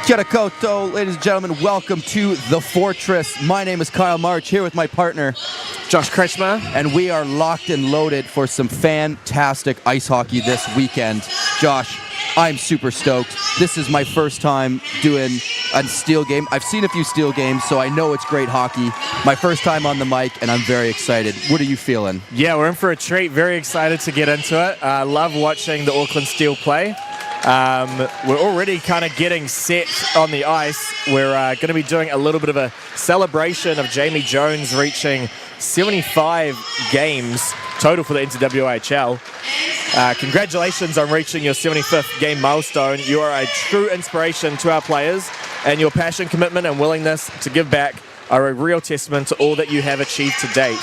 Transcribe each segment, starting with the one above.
Kia ora koutou, ladies and gentlemen, welcome to The Fortress. My name is Kyle March, here with my partner, Josh Kretschmer. and we are locked and loaded for some fantastic ice hockey this weekend. Josh, I'm super stoked. This is my first time doing a steel game. I've seen a few steel games, so I know it's great hockey. My first time on the mic, and I'm very excited. What are you feeling? Yeah, we're in for a treat. Very excited to get into it. Love watching the Auckland Steel play. We're already kind of getting set on the ice. We're going to be doing a little bit of a celebration of Jamie Jones reaching 75 games total for the NZWIHL. Congratulations on reaching your 75th game milestone. You are a true inspiration to our players, and your passion, commitment, and willingness to give back are a real testament to all that you have achieved to date.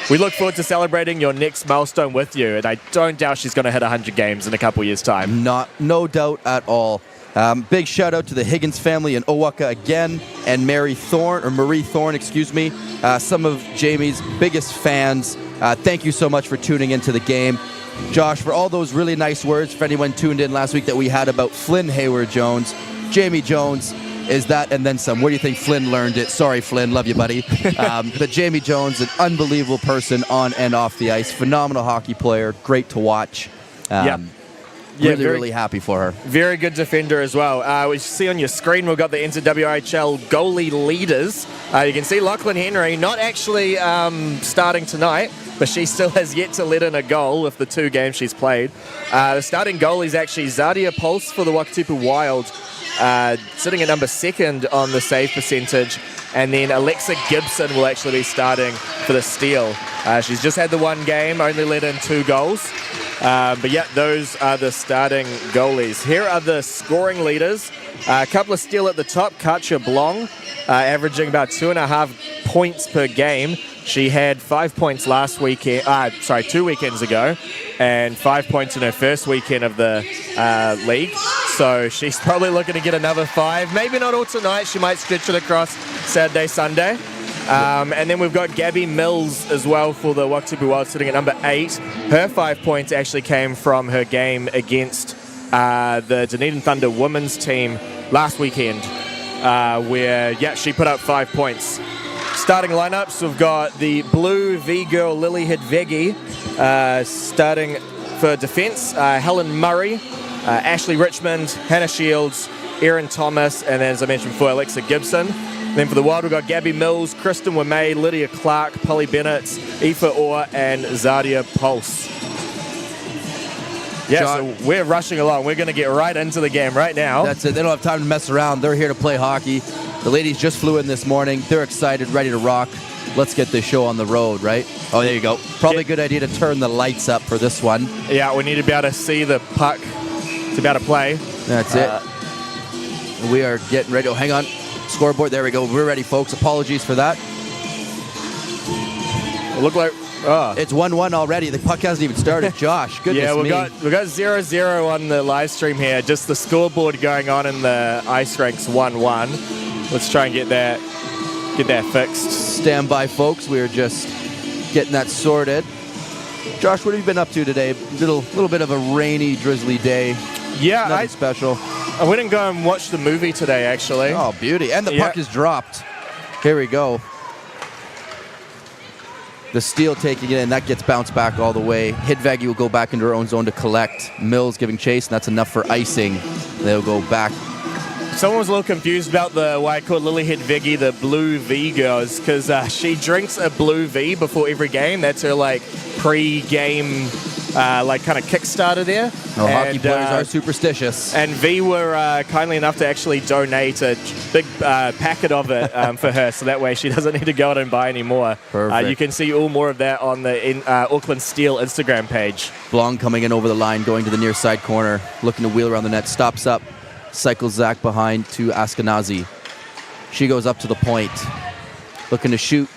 We look forward to celebrating your next milestone with you, and I don't doubt she's going to hit 100 games in a couple years' time. No doubt at all. Big shout out to the Higgins family in Owaka again, and Marie Thorne, some of Jamie's biggest fans. Thank you so much for tuning into the game. Josh, for all those really nice words, for anyone tuned in last week that we had about Flynn Hayward-Jones, Jamie Jones is that and then some. Where do you think Flynn learned it? Sorry, Flynn, love you, buddy. But Jamie Jones, an unbelievable person on and off the ice, phenomenal hockey player, great to watch. Really happy for her. Very good defender as well. We see on your screen we've got the NZWIHL goalie leaders. You can see Lachlan Henry not actually starting tonight, but she still has yet to let in a goal with the 2 games she's played. The starting goalie is actually Zadia Pulse for the Wakatipu Wild, sitting at number 2nd on the save percentage, and then Alexa Gibson will actually be starting for the Steel. She's just had the 1 game, only let in 2 goals. But yeah, those are the starting goalies. Here are the scoring leaders. A couple of Steel at the top. Katja Blong, averaging about 2.5 points per game. She had 5 points last weekend, 2 weekends ago, and 5 points in her first weekend of the league. So she's probably looking to get another 5. Maybe not all tonight. She might stretch it across Saturday, Sunday. And then we've got Gabby Mills as well for the Wakatipu Wild, sitting at number 8. Her 5 points actually came from her game against the Dunedin Thunder women's team last weekend, where she put up 5 points. Starting lineups, we've got the blue V-girl Lily Hidvegi starting for defense, Helen Murray, Ashley Richmond, Hannah Shields, Erin Thomas, and then, as I mentioned before, Alexa Gibson. Then for the Wild, we've got Gabby Mills, Kristen Wimay, Lydia Clark, Polly Bennett, Aoife Orr, and Zadia Pulse. Yeah, so we're rushing along. We're going to get right into the game right now. That's it. They don't have time to mess around. They're here to play hockey. The ladies just flew in this morning. They're excited, ready to rock. Let's get this show on the road, right? Oh, there you go. Probably a good idea to turn the lights up for this one. Yeah, we need to be able to see the puck to be able to play. That's it. We are getting ready. Oh, hang on. Scoreboard. There we go. We're ready, folks. Apologies for that. It looked like... It's 1-1 already. The puck hasn't even started. Josh, goodness me. Yeah, we got 0-0 on the live stream here. Just the scoreboard going on in the ice rinks 1-1. Let's try and get that fixed. Stand by, folks. We're just getting that sorted. Josh, what have you been up to today? Little bit of a rainy, drizzly day. Yeah, nothing special. I went and go and watched the movie today, actually. Oh, beauty. And the puck is dropped. Here we go. The Steel taking it in. That gets bounced back all the way. Hidvegi will go back into her own zone to collect. Mills giving chase, and that's enough for icing. They'll go back. Someone was a little confused about why I called Lily Hidvegi the Blue V girls, because she drinks a Blue V before every game. That's her pre-game kind of Kickstarter there. Oh, hockey players are superstitious. And V were kindly enough to actually donate a big packet of it for her, so that way she doesn't need to go out and buy any more. Perfect. You can see all more of that on the Auckland Steel Instagram page. Blong coming in over the line, going to the near side corner, looking to wheel around the net, stops up, cycles Zach behind to Ashkenazi. She goes up to the point, looking to shoot.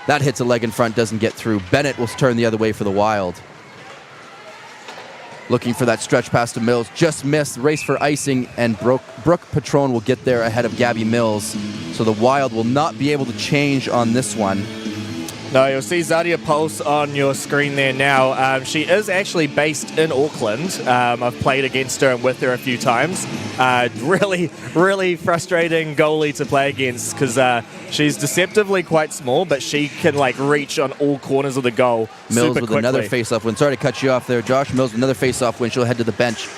That hits a leg in front, doesn't get through. Bennett will turn the other way for the Wild. Looking for that stretch pass to Mills. Just missed. Race for icing, and Brooke Patron will get there ahead of Gabby Mills. So the Wild will not be able to change on this one. No, you'll see Zadia Pulse on your screen there now. She is actually based in Auckland. I've played against her and with her a few times. Really, really frustrating goalie to play against because she's deceptively quite small, but she can like reach on all corners of the goal. Mills super with quickly. another face-off win. Sorry to cut you off there, Josh. Mills with another face-off win. She'll head to the bench.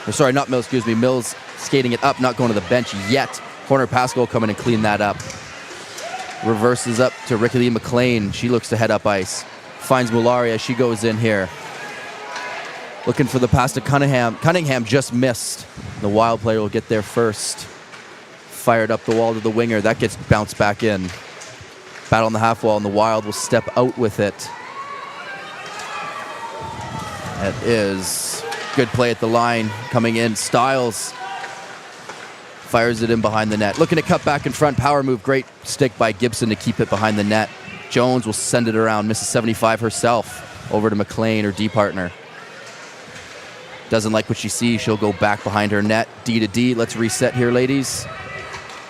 Or sorry, not Mills, excuse me. Mills skating it up, not going to the bench yet. Horner Pascal coming and clean that up. Reverses up to Ricky Lee McLean. She looks to head up ice. Finds Mulari as she goes in here. Looking for the pass to Cunningham. Cunningham just missed. The Wild player will get there first. Fired up the wall to the winger. That gets bounced back in. Battle on the half wall, and the Wild will step out with it. That is good play at the line. Coming in, Stiles fires it in behind the net. Looking to cut back in front. Power move. Great stick by Gibson to keep it behind the net. Jones will send it around. Misses 75 herself. Over to McLean, her D partner. Doesn't like what she sees. She'll go back behind her net. D to D. Let's reset here, ladies.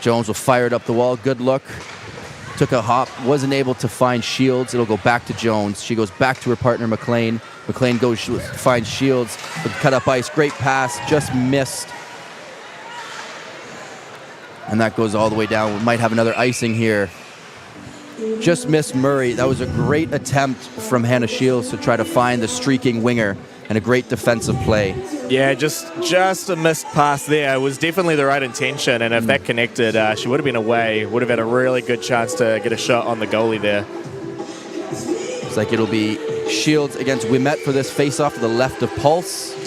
Jones will fire it up the wall. Good look. Took a hop. Wasn't able to find Shields. It'll go back to Jones. She goes back to her partner, McLean. McLean goes, finds Shields. Cut up ice. Great pass. Just missed. And that goes all the way down. We might have another icing here. Just missed Murray. That was a great attempt from Hannah Shields to try to find the streaking winger, and a great defensive play. Yeah, just a missed pass there. It was definitely the right intention, and if that connected, she would have been away. Would have had a really good chance to get a shot on the goalie there. Looks like it'll be Shields against Wimet for this face-off to the left of Pulse.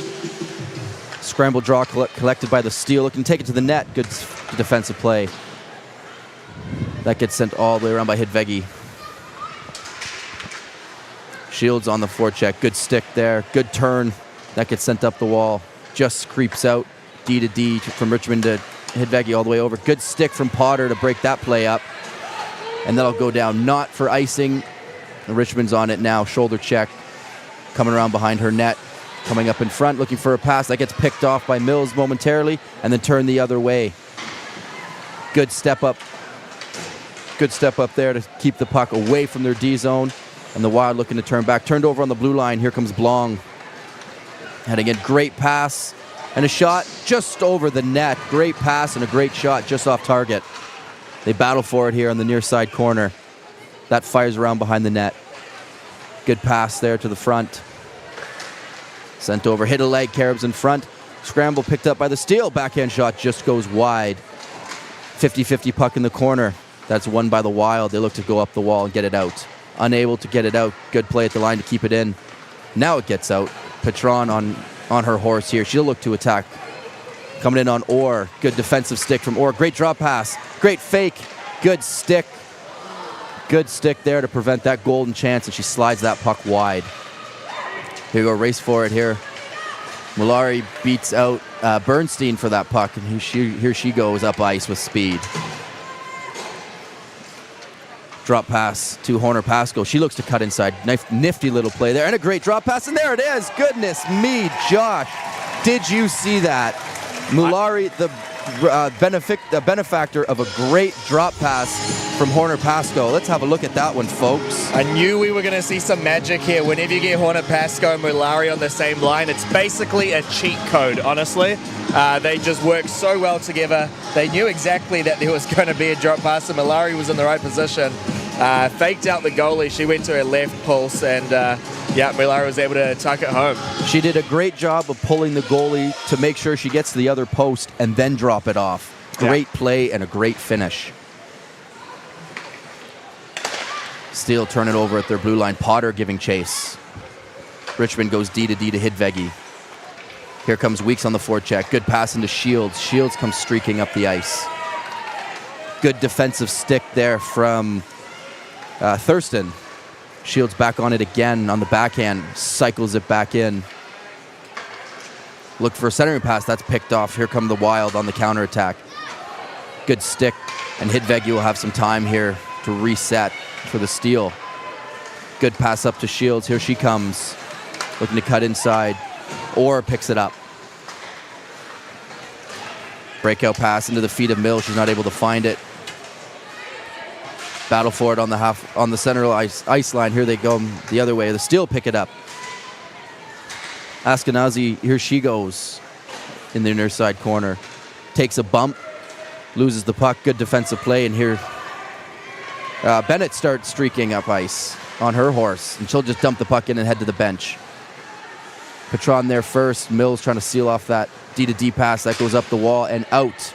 Scramble draw collected by the Steel. Looking to take it to the net. Good defensive play. That gets sent all the way around by Hidvegi. Shields on the forecheck. Good stick there. Good turn. That gets sent up the wall. Just creeps out. D to D from Richmond to Hidvegi all the way over. Good stick from Potter to break that play up. And that'll go down. Not for icing. Richmond's on it now. Shoulder check. Coming around behind her net. Coming up in front, looking for a pass. That gets picked off by Mills momentarily and then turned the other way. Good step up. Good step up there to keep the puck away from their D zone. And the Wild looking to turn back. Turned over on the blue line. Here comes Blong. Heading in. Great pass and a shot just over the net. Great pass and a great shot just off target. They battle for it here on the near side corner. That fires around behind the net. Good pass there to the front. Sent over. Hit a leg. Caribs in front. Scramble picked up by the Steel. Backhand shot just goes wide. 50-50 puck in the corner. That's won by the Wild. They look to go up the wall and get it out. Unable to get it out. Good play at the line to keep it in. Now it gets out. Patron on her horse here. She'll look to attack. Coming in on Orr. Good defensive stick from Orr. Great drop pass. Great fake. Good stick. Good stick there to prevent that golden chance, and she slides that puck wide. Here we go. Race for it here. Mulari beats out Bernstein for that puck, and here she goes up ice with speed. Drop pass to Horner Pascal. She looks to cut inside. Nifty little play there. And a great drop pass. And there it is. Goodness me, Josh. Did you see that? Mulari, the benefactor of a great drop pass from Horner Pascal. Let's have a look at that one, folks. I knew we were going to see some magic here. Whenever you get Horner Pascal and Mulari on the same line, it's basically a cheat code, honestly. They just work so well together. They knew exactly that there was going to be a drop pass, and Mulari was in the right position. Faked out the goalie. She went to her left pulse, and Mulari was able to tuck it home. She did a great job of pulling the goalie to make sure she gets to the other post and then drop it off. Great play and a great finish. Steel turn it over at their blue line. Potter giving chase. Richmond goes D to D to Hidvegi. Here comes Weeks on the forecheck. Good pass into Shields. Shields comes streaking up the ice. Good defensive stick there from Thurston. Shields back on it again on the backhand. Cycles it back in. Look for a centering pass. That's picked off. Here come the Wild on the counterattack. Good stick. And Hidvegi will have some time here to reset for the Steel. Good pass up to Shields. Here she comes. Looking to cut inside. Orr picks it up. Breakout pass into the feet of Mills. She's not able to find it. Battle for it on the center ice line. Here they go the other way. The Steel pick it up. Ashkenazi, here she goes in the near side corner. Takes a bump, loses the puck. Good defensive play, and here Bennett starts streaking up ice on her horse, and she'll just dump the puck in and head to the bench. Patron there first. Mills trying to seal off that D-to-D pass. That goes up the wall and out.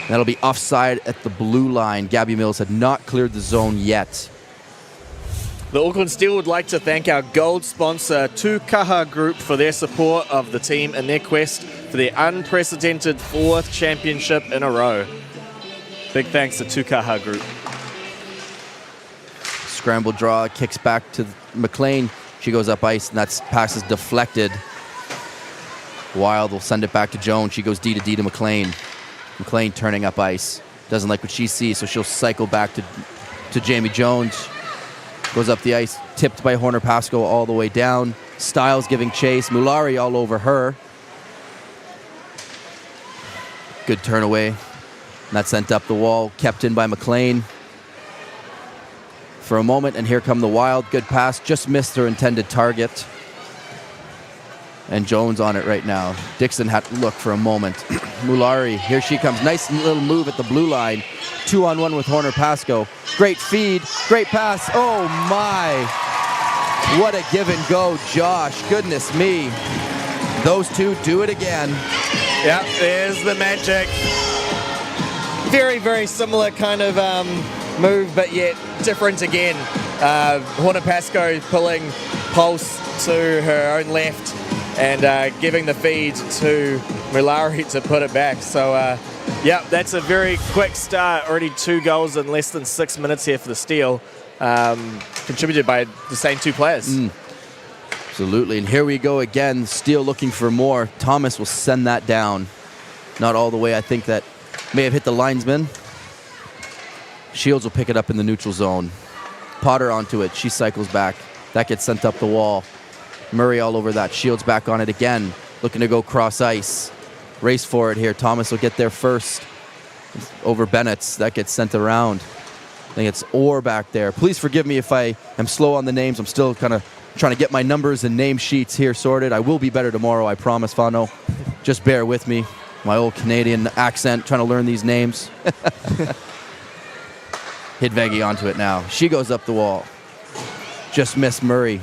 That'll be offside at the blue line. Gabby Mills had not cleared the zone yet. The Auckland Steel would like to thank our gold sponsor, Tukaha Group, for their support of the team in their quest for their unprecedented 4th championship in a row. Big thanks to Tukaha Group. Scramble draw, kicks back to McLean. She goes up ice, and that pass is deflected. Wild will send it back to Jones. She goes D-to-D to McLean. McLean turning up ice. Doesn't like what she sees, so she'll cycle back to Jamie Jones. Goes up the ice, tipped by Horner Pasco all the way down. Styles giving chase. Mulari all over her. Good turn away. And that sent up the wall, kept in by McLean. For a moment, and here come the Wild. Good pass, just missed her intended target. And Jones on it right now. Dixon had to look for a moment. Mulari, here she comes. Nice little move at the blue line. 2-on-1 with Horner Pasco. Great feed, great pass. Oh my. What a give and go, Josh. Goodness me. Those two do it again. Yep, there's the magic. Very, very similar kind of move, but yet different again. Horner Pasco pulling Pulse to her own left and giving the feed to Mulari to put it back. So, yeah, that's a very quick start. Already 2 goals in less than 6 minutes here for the Steel, contributed by the same 2 players. Absolutely, and here we go again. Steel looking for more. Thomas will send that down. Not all the way. I think that may have hit the linesman. Shields will pick it up in the neutral zone. Potter onto it. She cycles back. That gets sent up the wall. Murray all over that. Shields back on it again. Looking to go cross ice. Race for it here. Thomas will get there first. Over Bennett's. That gets sent around. I think it's Orr back there. Please forgive me if I am slow on the names. I'm still kind of trying to get my numbers and name sheets here sorted. I will be better tomorrow, I promise, Fano. Just bear with me. My old Canadian accent, trying to learn these names. Hidvegi onto it now. She goes up the wall. Just missed Murray.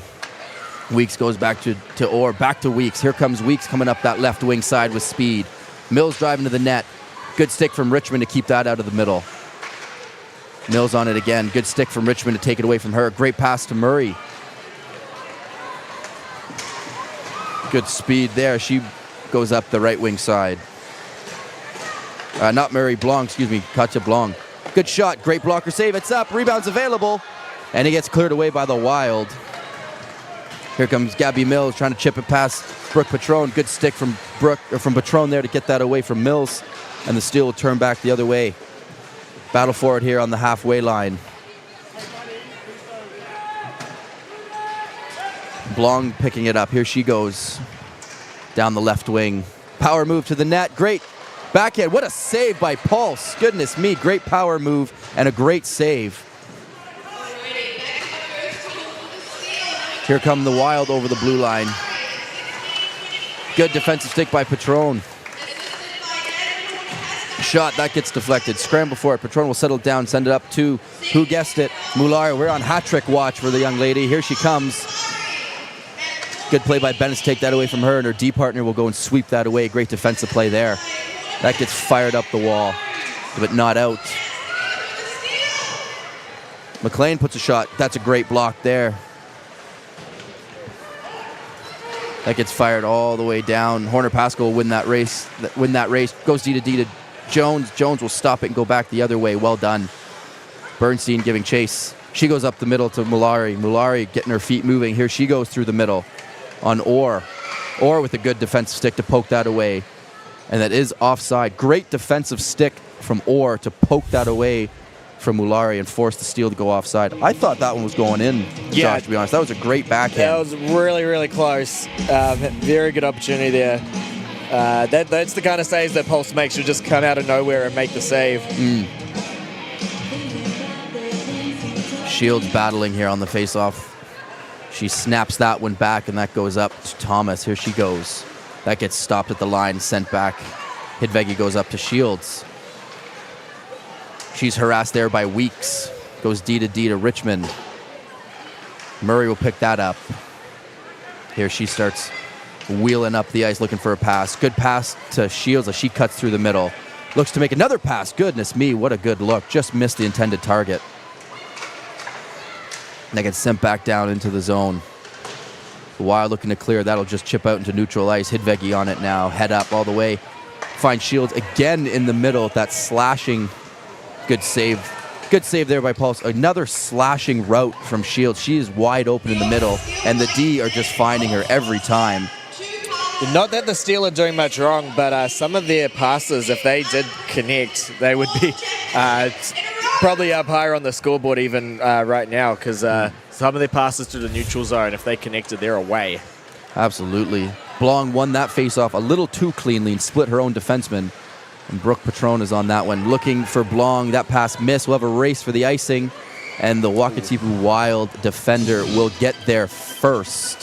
Weeks goes back to Orr. Back to Weeks. Here comes Weeks coming up that left wing side with speed. Mills driving to the net. Good stick from Richmond to keep that out of the middle. Mills on it again. Good stick from Richmond to take it away from her. Great pass to Murray. Good speed there. She goes up the right wing side. Not Murray, Blanc, excuse me. Katja Blanc. Good shot. Great blocker save. It's up. Rebound's available. And it gets cleared away by the Wild. Here comes Gabby Mills trying to chip it past Brooke Patron. Good stick from Patron there to get that away from Mills. And the Steel will turn back the other way. Battle for it here on the halfway line. Blanc picking it up. Here she goes. Down the left wing. Power move to the net. Great backhand. What a save by Pulse. Goodness me. Great power move and a great save. Here come the Wild over the blue line. Good defensive stick by Patron. Shot, that gets deflected. Scramble for it. Patron will settle down, send it up to, who guessed it, Mulari. We're on hat-trick watch for the young lady. Here she comes. Good play by Bennett to take that away from her, and her D partner will go and sweep that away. Great defensive play there. That gets fired up the wall, but not out. McLean puts a shot. That's a great block there. That gets fired all the way down. Horner Pascal will win that race. Goes D-to-D to Jones. Jones will stop it and go back the other way. Well done. Bernstein giving chase. She goes up the middle to Mulari. Mulari getting her feet moving. Here she goes through the middle on Orr. Orr with a good defensive stick to poke that away. And that is offside. Great defensive stick from Orr to poke that away from Mulari and force the Steel to go offside. I thought that one was going in, Josh, to be honest. That was a great backhand. That was really, really close. Very good opportunity there. That's the kind of saves that Pulse makes. You just come out of nowhere and make the save. Shields battling here on the face-off. She snaps that one back, and that goes up to Thomas. Here she goes. That gets stopped at the line, sent back. Hidvegi goes up to Shields. She's harassed there by Weeks. Goes D to Richmond. Murray will pick that up. Here she starts wheeling up the ice looking for a pass. Good pass to Shields as she cuts through the middle. Looks to make another pass. Goodness me, what a good look. Just missed the intended target. That gets sent back down into the zone. The Wild looking to clear. That'll just chip out into neutral ice. Hidvegi on it now. Head up all the way. Finds Shields again in the middle. That slashing. Good save. Good save there by Pulse. Another slashing route from Shields. She is wide open in the middle, and the D are just finding her every time. Not that the Steel are doing much wrong, but some of their passes, if they did connect, they would be probably up higher on the scoreboard even right now, because some of their passes to the neutral zone, if they connected, they're away. Absolutely. Blong won that face-off a little too cleanly and split her own defenseman. And Brooke Patron is on that one. Looking for Blong. That pass missed. We'll have a race for the icing. And the Wakatipu Wild defender will get there first.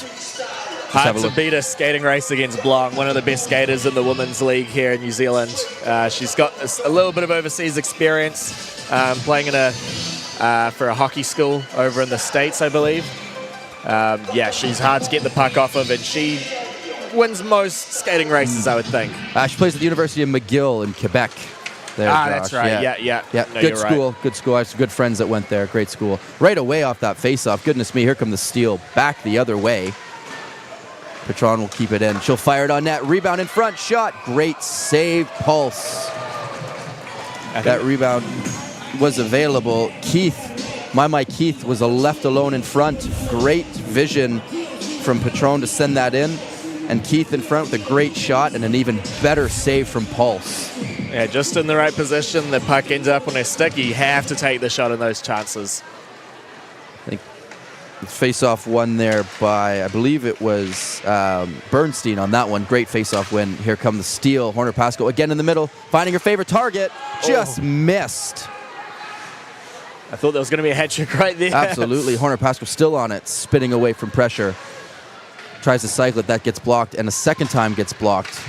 Hard to beat a skating race against Blong, one of the best skaters in the Women's League here in New Zealand. She's got a little bit of overseas experience, playing in for a hockey school over in the States, I believe. Yeah, she's hard to get the puck off of, and she wins most skating races, I would think. She plays at the University of McGill in Quebec. There, Josh. That's right. Yeah. No, good school. Right. Good school. I have some good friends that went there. Great school. Right away off that face-off. Goodness me, here come the Steel back the other way. Patron will keep it in. She'll fire it on net. Rebound in front. Shot. Great save. Pulse. That rebound was available. Keith, Keith was left alone in front. Great vision from Patron to send that in. And Keith in front with a great shot and an even better save from Pulse. Yeah, just in the right position. The puck ends up on her stick. You have to take the shot in those chances. I think face-off won there by, I believe it was Bernstein on that one. Great face-off win. Here come the Steel. Horner Pascoe again in the middle, finding her favorite target. Just missed. I thought there was going to be a hat trick right there. Absolutely. Horner Pascoe still on it, spinning away from pressure. Tries to cycle it. That gets blocked, and a second time gets blocked.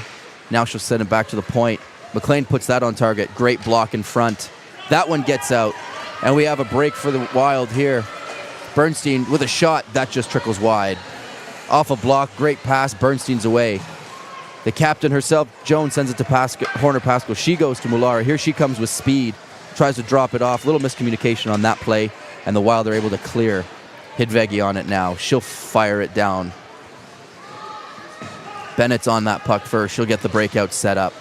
Now she'll send it back to the point. McLean puts that on target. Great block in front. That one gets out, and we have a break for the Wild here. Bernstein with a shot. That just trickles wide. Off a block. Great pass. Bernstein's away. The captain herself, Jones, sends it to Horner Pascoe. She goes to Mulara. Here she comes with speed. Tries to drop it off. Little miscommunication on that play, and the Wild are able to clear. Hidvegi on it now. She'll fire it down. Bennett's on that puck first. She'll get the breakout set up.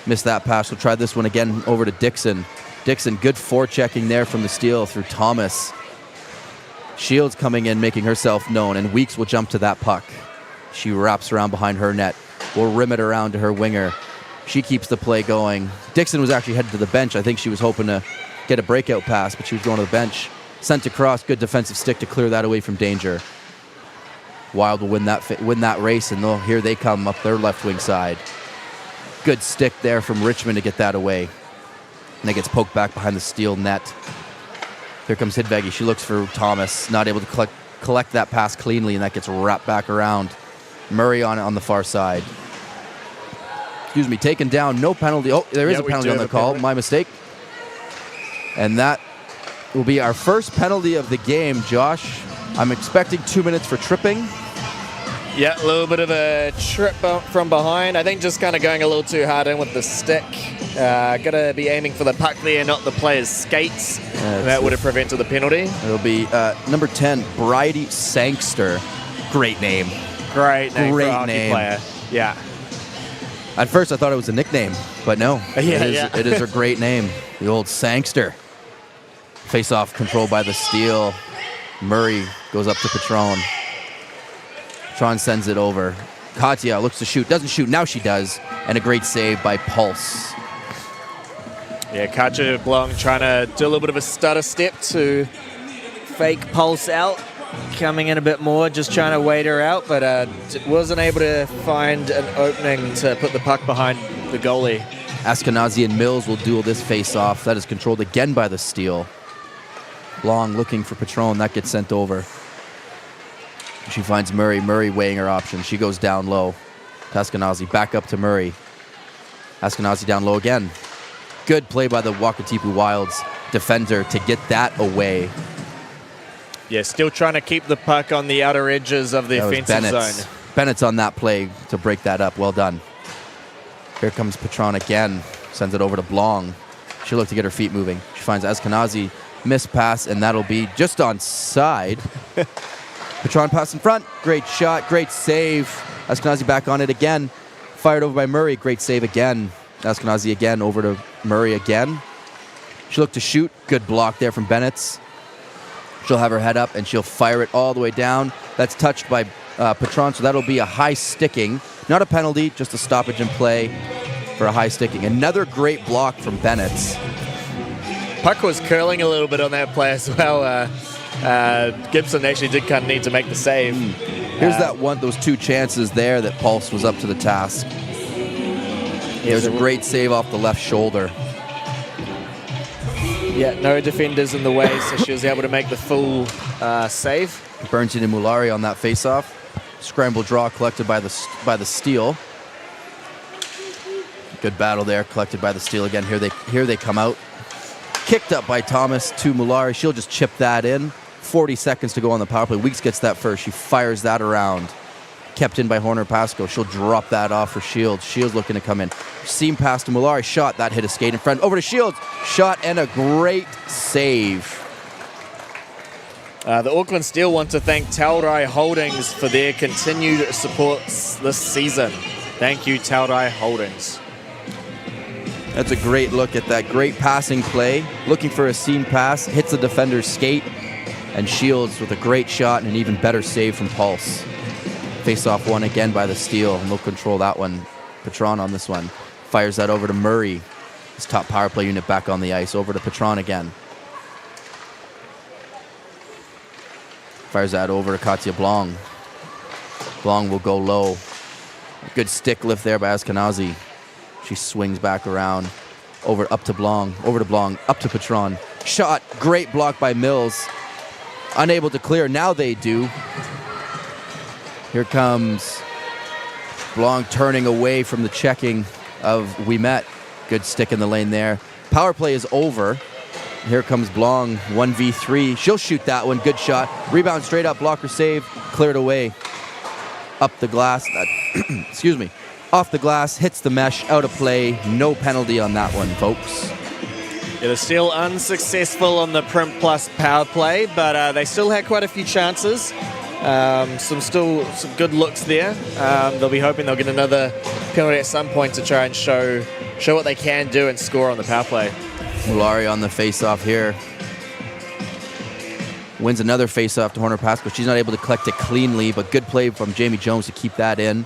Missed that pass. She'll try this one again over to Dixon. Dixon, good forechecking there from the Steel through Thomas. Shields coming in, making herself known, and Weeks will jump to that puck. She wraps around behind her net. Will rim it around to her winger. She keeps the play going. Dixon was actually headed to the bench. I think she was hoping to get a breakout pass, but she was going to the bench. Sent across, good defensive stick to clear that away from danger. Wild will win that race, and here they come up their left wing side. Good stick there from Richmond to get that away. And it gets poked back behind the Steel net. Here comes Hidvegi. She looks for Thomas, not able to collect that pass cleanly, and that gets wrapped back around. Murray on the far side. Excuse me, taken down, no penalty. Oh, there is a penalty on the call. My mistake. And that will be our first penalty of the game, Josh. I'm expecting 2 minutes for tripping. Yeah, a little bit of a trip from behind. I think just kind of going a little too hard in with the stick. Got to be aiming for the puck there, not the player's skates. That would have prevented the penalty. It'll be number 10, Bridie Sangster. Great name. Great name for a hockey player. Yeah. At first I thought it was a nickname, but no. It is her great name, the old Sangster. Face-off controlled by the Steel. Murray goes up to Patron. Patron sends it over. Katya looks to shoot, doesn't shoot, now she does. And a great save by Pulse. Yeah, Katya Blong trying to do a little bit of a stutter step to fake Pulse out. Coming in a bit more, just trying to wait her out, but wasn't able to find an opening to put the puck behind the goalie. Ashkenazi and Mills will duel this face-off. That is controlled again by the Steel. Long looking for Patron. That gets sent over. She finds Murray. Murray weighing her options. She goes down low. Askenazi back up to Murray. Askenazi down low again. Good play by the Wakatipu Wilds defender to get that away. Yeah, still trying to keep the puck on the outer edges of the offensive zone. Bennett's on that play to break that up. Well done. Here comes Patron again. Sends it over to Blong. She'll look to get her feet moving. She finds Askenazi. Missed pass, and that'll be just on side. Patron pass in front. Great shot. Great save. Askenazi back on it again. Fired over by Murray. Great save again. Askenazi again over to Murray again. She'll look to shoot. Good block there from Bennett's. She'll have her head up, and she'll fire it all the way down. That's touched by Patron, so that'll be a high sticking. Not a penalty, just a stoppage in play for a high sticking. Another great block from Bennett's. Puck was curling a little bit on that play as well. Gibson actually did kind of need to make the save. Here's those two chances there that Pulse was up to the task. There's a great save off the left shoulder. Yeah, no defenders in the way, so she was able to make the full save. Bernstein and Mulari on that face-off. Scramble draw collected by the steal. Good battle there, collected by the steal again. Here they come out. Kicked up by Thomas to Mulari. She'll just chip that in. 40 seconds to go on the power play. Weeks gets that first. She fires that around. Kept in by Horner Pasco. She'll drop that off for Shields. Shields looking to come in. Seam pass to Mulari. Shot. That hit a skate in front. Over to Shields. Shot and a great save. The Auckland Steel want to thank Taurai Holdings for their continued support this season. Thank you, Taurai Holdings. That's a great look at that great passing play. Looking for a seam pass. Hits the defender's skate. And Shields with a great shot and an even better save from Pulse. Face-off one again by the Steel, and they'll control that one. Patron on this one. Fires that over to Murray. His top power play unit back on the ice. Over to Patron again. Fires that over to Katya Blong. Blong will go low. Good stick lift there by Askenazi. She swings back around. Up to Blong, up to Patron. Shot, great block by Mills. Unable to clear, now they do. Here comes Blong turning away from the checking of Ouimet. Good stick in the lane there. Power play is over. Here comes Blong, 1v3. She'll shoot that one, good shot. Rebound straight up, blocker save, cleared away. Up the glass, excuse me. Off the glass, hits the mesh, out of play. No penalty on that one, folks. Yeah, they're still unsuccessful on the Print Plus power play, but they still had quite a few chances. Some good looks there. They'll be hoping they'll get another penalty at some point to try and show what they can do and score on the power play. Mulari on the face-off here. Wins another face-off to Horner Pasco. She's not able to collect it cleanly, but good play from Jamie Jones to keep that in.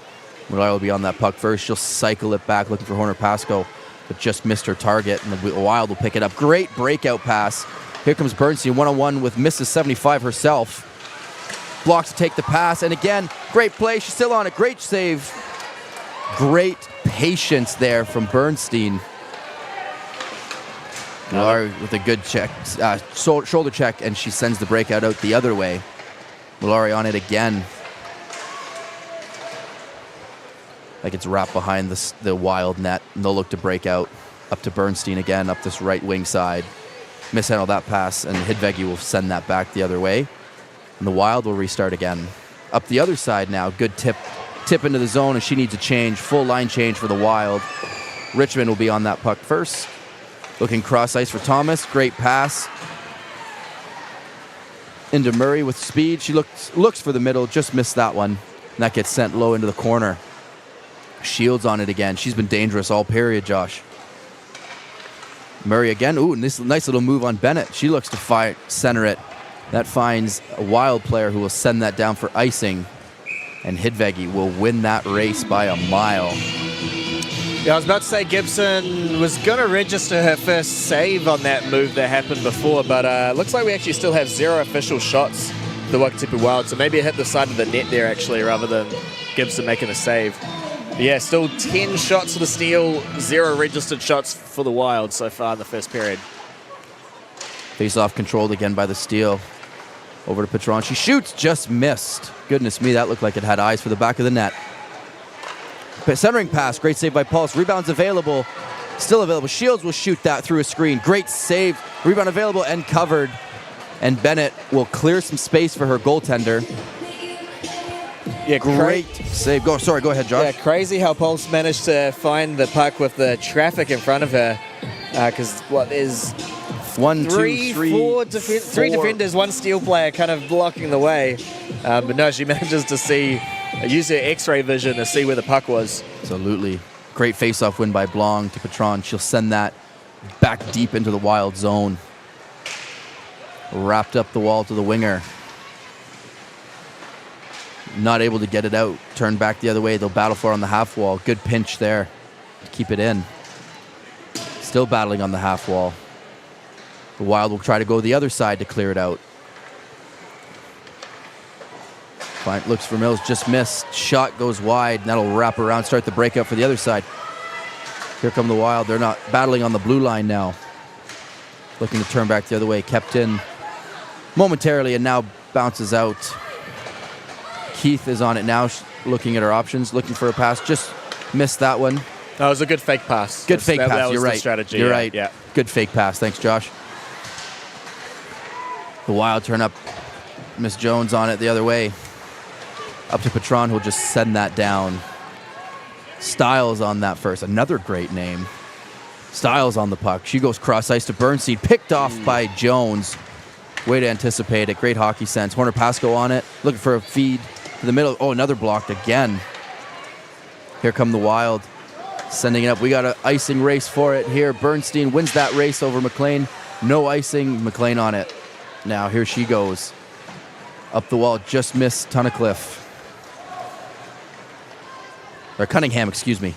Mulari will be on that puck first. She'll cycle it back looking for Horner Pasco, but just missed her target, and the Wild will pick it up. Great breakout pass. Here comes Bernstein, one-on-one with Mrs. 75 herself. Blocks to take the pass, and again, great play. She's still on it. Great save. Great patience there from Bernstein. Mulari with a good check, shoulder check, and she sends the breakout out the other way. Mulari on it again. Like it's wrapped behind the Wild net, and they'll look to break out. Up to Bernstein again, up this right wing side. Mishandle that pass, and Hidvegi will send that back the other way. And the Wild will restart again. Up the other side now, good tip into the zone, and she needs a change, full line change for the Wild. Richmond will be on that puck first. Looking cross ice for Thomas, great pass. Into Murray with speed, she looks for the middle, just missed that one. And that gets sent low into the corner. Shields on it again. She's been dangerous all period, Josh. Murray again. Ooh, and this nice little move on Bennett. She looks to center it. That finds a Wild player who will send that down for icing. And Hidvegi will win that race by a mile. Yeah, I was about to say Gibson was going to register her first save on that move that happened before, but looks like we actually still have 0 official shots for the Wakatipu Wild, so maybe it hit the side of the net there actually rather than Gibson making a save. But yeah, still 10 shots for the Steel, 0 registered shots for the Wild so far in the first period. Face-off controlled again by the steal. Over to Patron. She shoots, just missed. Goodness me, that looked like it had eyes for the back of the net. Centering pass, great save by Pulse. Rebound's available, still available. Shields will shoot that through a screen. Great save. Rebound available and covered. And Bennett will clear some space for her goaltender. Yeah, great save. Go ahead, Josh. Yeah, crazy how Pulse managed to find the puck with the traffic in front of her. Because there's three defenders, one steal player kind of blocking the way. But no, she manages to use her X-ray vision to see where the puck was. Absolutely. Great face-off win by Blanc to Patron. She'll send that back deep into the Wild zone. Wrapped up the wall to the winger. Not able to get it out. Turned back the other way. They'll battle for it on the half wall. Good pinch there to keep it in. Still battling on the half wall. The Wild will try to go the other side to clear it out. Fine, looks for Mills, just missed. Shot goes wide, and that'll wrap around, start the breakout for the other side. Here come the Wild. They're not battling on the blue line now. Looking to turn back the other way. Kept in momentarily and now bounces out. Keith is on it now, looking at her options, looking for a pass. Just missed that one. That was a good fake pass. Good fake pass, that was you're the right. Strategy. You're yeah, right. Yeah. Good fake pass. Thanks, Josh. The Wild turn up. Miss Jones on it the other way. Up to Patron, who'll just send that down. Styles on that first. Another great name. Styles on the puck. She goes cross ice to Bernstein. Picked off by Jones. Way to anticipate it. Great hockey sense. Horner Pasco on it. Looking for a feed to the middle. Oh, another blocked again. Here come the Wild. Sending it up. We got an icing race for it here. Bernstein wins that race over McLean. No icing. McLean on it. Now here she goes. Up the wall. Just missed Tunnicliffe. Or Cunningham, excuse me.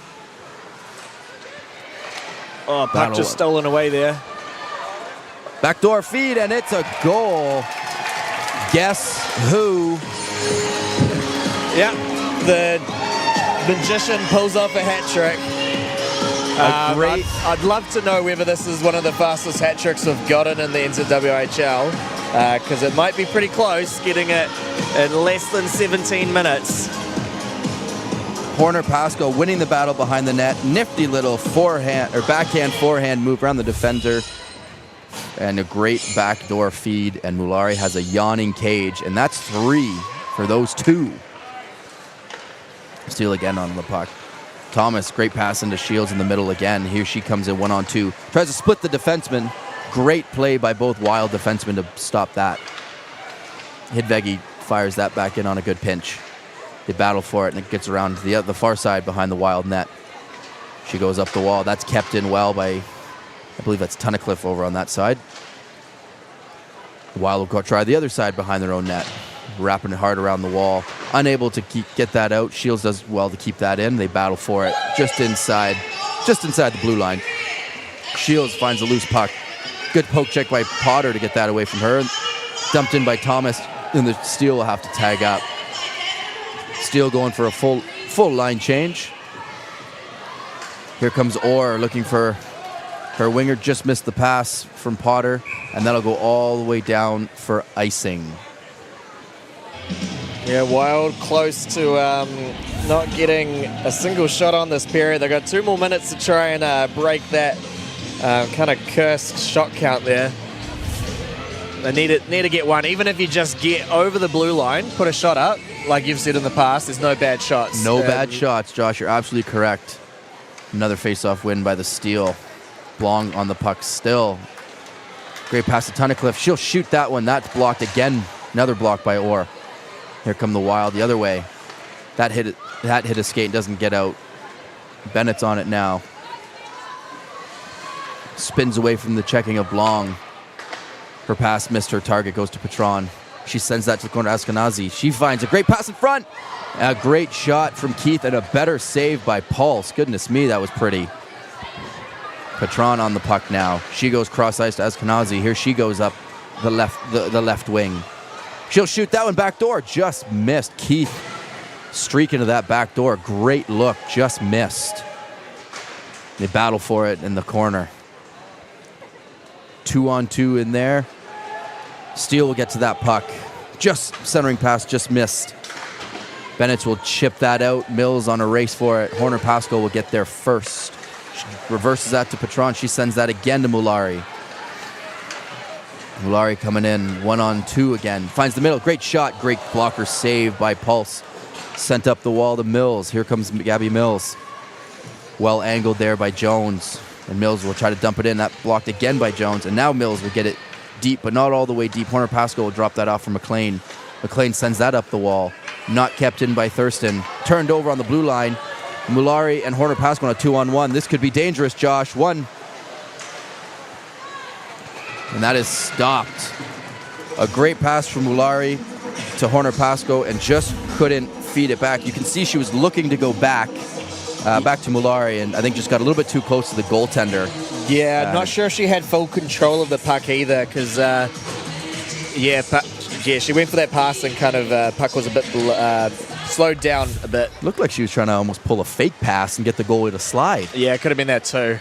Oh, puck just stolen away there. Backdoor feed, and it's a goal. Guess who? Yeah, the magician pulls off a hat trick. I'd love to know whether this is one of the fastest hat tricks we've gotten in the NZWIHL, because it might be pretty close, getting it in less than 17 minutes. Horner Pasco winning the battle behind the net. Nifty little backhand forehand move around the defender. And a great backdoor feed. And Mulari has a yawning cage. And that's 3 for those 2. Steal again on the puck. Thomas, great pass into Shields in the middle again. Here she comes in 1-on-2. Tries to split the defenseman. Great play by both Wild defensemen to stop that. Hidvegi fires that back in on a good pinch. They battle for it, and it gets around to the far side behind the Wild net. She goes up the wall. That's kept in well by, I believe that's Tunnicliffe over on that side. The Wild will go try the other side behind their own net. Wrapping it hard around the wall. Unable to get that out. Shields does well to keep that in. They battle for it just inside the blue line. Shields finds a loose puck. Good poke check by Potter to get that away from her. Dumped in by Thomas, and the steal will have to tag up. Steele going for a full line change. Here comes Orr looking for her winger. Just missed the pass from Potter, and that'll go all the way down for icing. Yeah, Wild close to not getting a single shot on this period. They've got 2 more minutes to try and break that kind of cursed shot count there. They need to get one. Even if you just get over the blue line, put a shot up, like you've said in the past, there's no bad shots. No bad shots, Josh. You're absolutely correct. Another face-off win by the Steel. Blanc on the puck still. Great pass to Tunnicliffe. She'll shoot that one. That's blocked again. Another block by Orr. Here come the Wild the other way. That hit a skate and doesn't get out. Bennett's on it now. Spins away from the checking of Blanc. Her pass missed her target, goes to Patron. She sends that to the corner to Askenazi. She finds a great pass in front. A great shot from Keith and a better save by Pulse. Goodness me, that was pretty. Patron on the puck now. She goes cross ice to Askenazi. Here she goes up the left wing. She'll shoot that one back door. Just missed. Keith streak into that back door. Great look. Just missed. They battle for it in the corner. 2-on-2 in there. Steele will get to that puck. Just centering pass, just missed. Bennett will chip that out. Mills on a race for it. Horner Pasco will get there first. She reverses that to Patron. She sends that again to Mulari. Mulari coming in 1-on-2 again. Finds the middle. Great shot. Great blocker save by Pulse. Sent up the wall to Mills. Here comes Gabby Mills. Well angled there by Jones. And Mills will try to dump it in. That blocked again by Jones. And now Mills will get it deep, but not all the way deep. Horner Pasco will drop that off for McLean. McLean sends that up the wall. Not kept in by Thurston. Turned over on the blue line. Mulari and Horner Pasco on a 2-on-1. This could be dangerous, Josh. One. And that is stopped. A great pass from Mulari to Horner Pasco and just couldn't feed it back. You can see she was looking to go back to Mulari, and I think just got a little bit too close to the goaltender. Yeah, not sure if she had full control of the puck either, because she went for that pass and kind of puck was a bit slowed down a bit. Looked like she was trying to almost pull a fake pass and get the goalie to slide. Yeah, it could have been that too.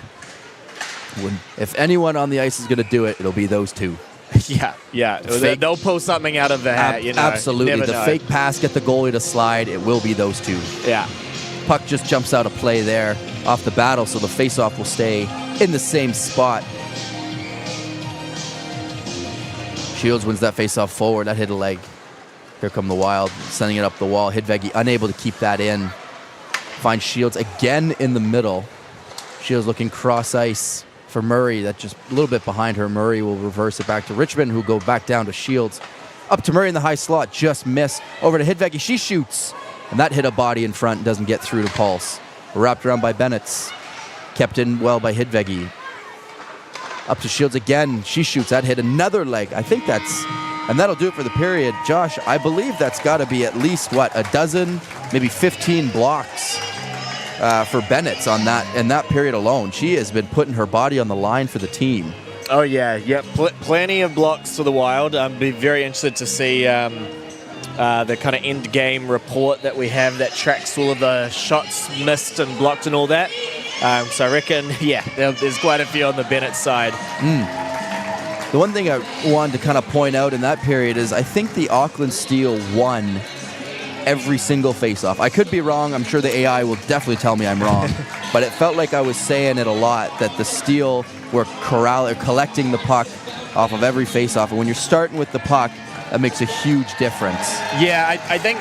If anyone on the ice is going to do it, it'll be those two. Yeah. They'll pull something out of the hat, you know. Absolutely. The fake pass, get the goalie to slide, it will be those two. Yeah. Puck just jumps out of play there off the battle, so the faceoff will stay in the same spot. Shields wins that faceoff forward. That hit a leg. Here come the Wild, sending it up the wall. Hidvegi unable to keep that in. Finds Shields again in the middle. Shields looking cross ice for Murray. That's just a little bit behind her. Murray will reverse it back to Richmond, who go back down to Shields. Up to Murray in the high slot, just missed. Over to Hidvegi, she shoots. And that hit a body in front and doesn't get through to Pulse. Wrapped around by Bennett's. Kept in well by Hidvegi. Up to Shields again. She shoots. That hit another leg. I think and that'll do it for the period. Josh, I believe that's got to be at least, a dozen, maybe 15 blocks for Bennett's on that, in that period alone. She has been putting her body on the line for the team. Oh, yeah. Plenty of blocks for the Wild. I'd be very interested to see the kind of end game report that we have that tracks all of the shots missed and blocked and all that. So I reckon, there's quite a few on the Bennett side. The one thing I wanted to kind of point out in that period is I think the Auckland Steel won every single face-off. I could be wrong. I'm sure the AI will definitely tell me I'm wrong. But it felt like I was saying it a lot, that the Steel were collecting the puck off of every face-off. And when you're starting with the puck, that makes a huge difference. Yeah, I think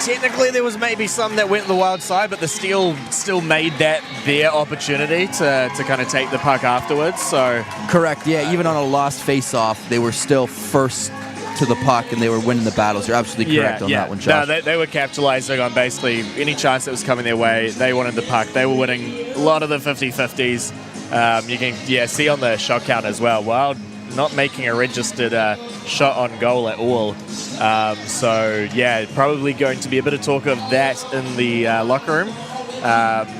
technically there was maybe some that went the Wild side, but the Steel still made that their opportunity to kind of take the puck afterwards. So correct, yeah. Even on a lost face-off, they were still first to the puck and they were winning the battles. You're absolutely correct on that one, Josh. No, they were capitalizing on basically any chance that was coming their way. They wanted the puck. They were winning a lot of the 50-50s. You can see on the shot count as well. Wild not making a registered shot on goal at all. Probably going to be a bit of talk of that in the locker room.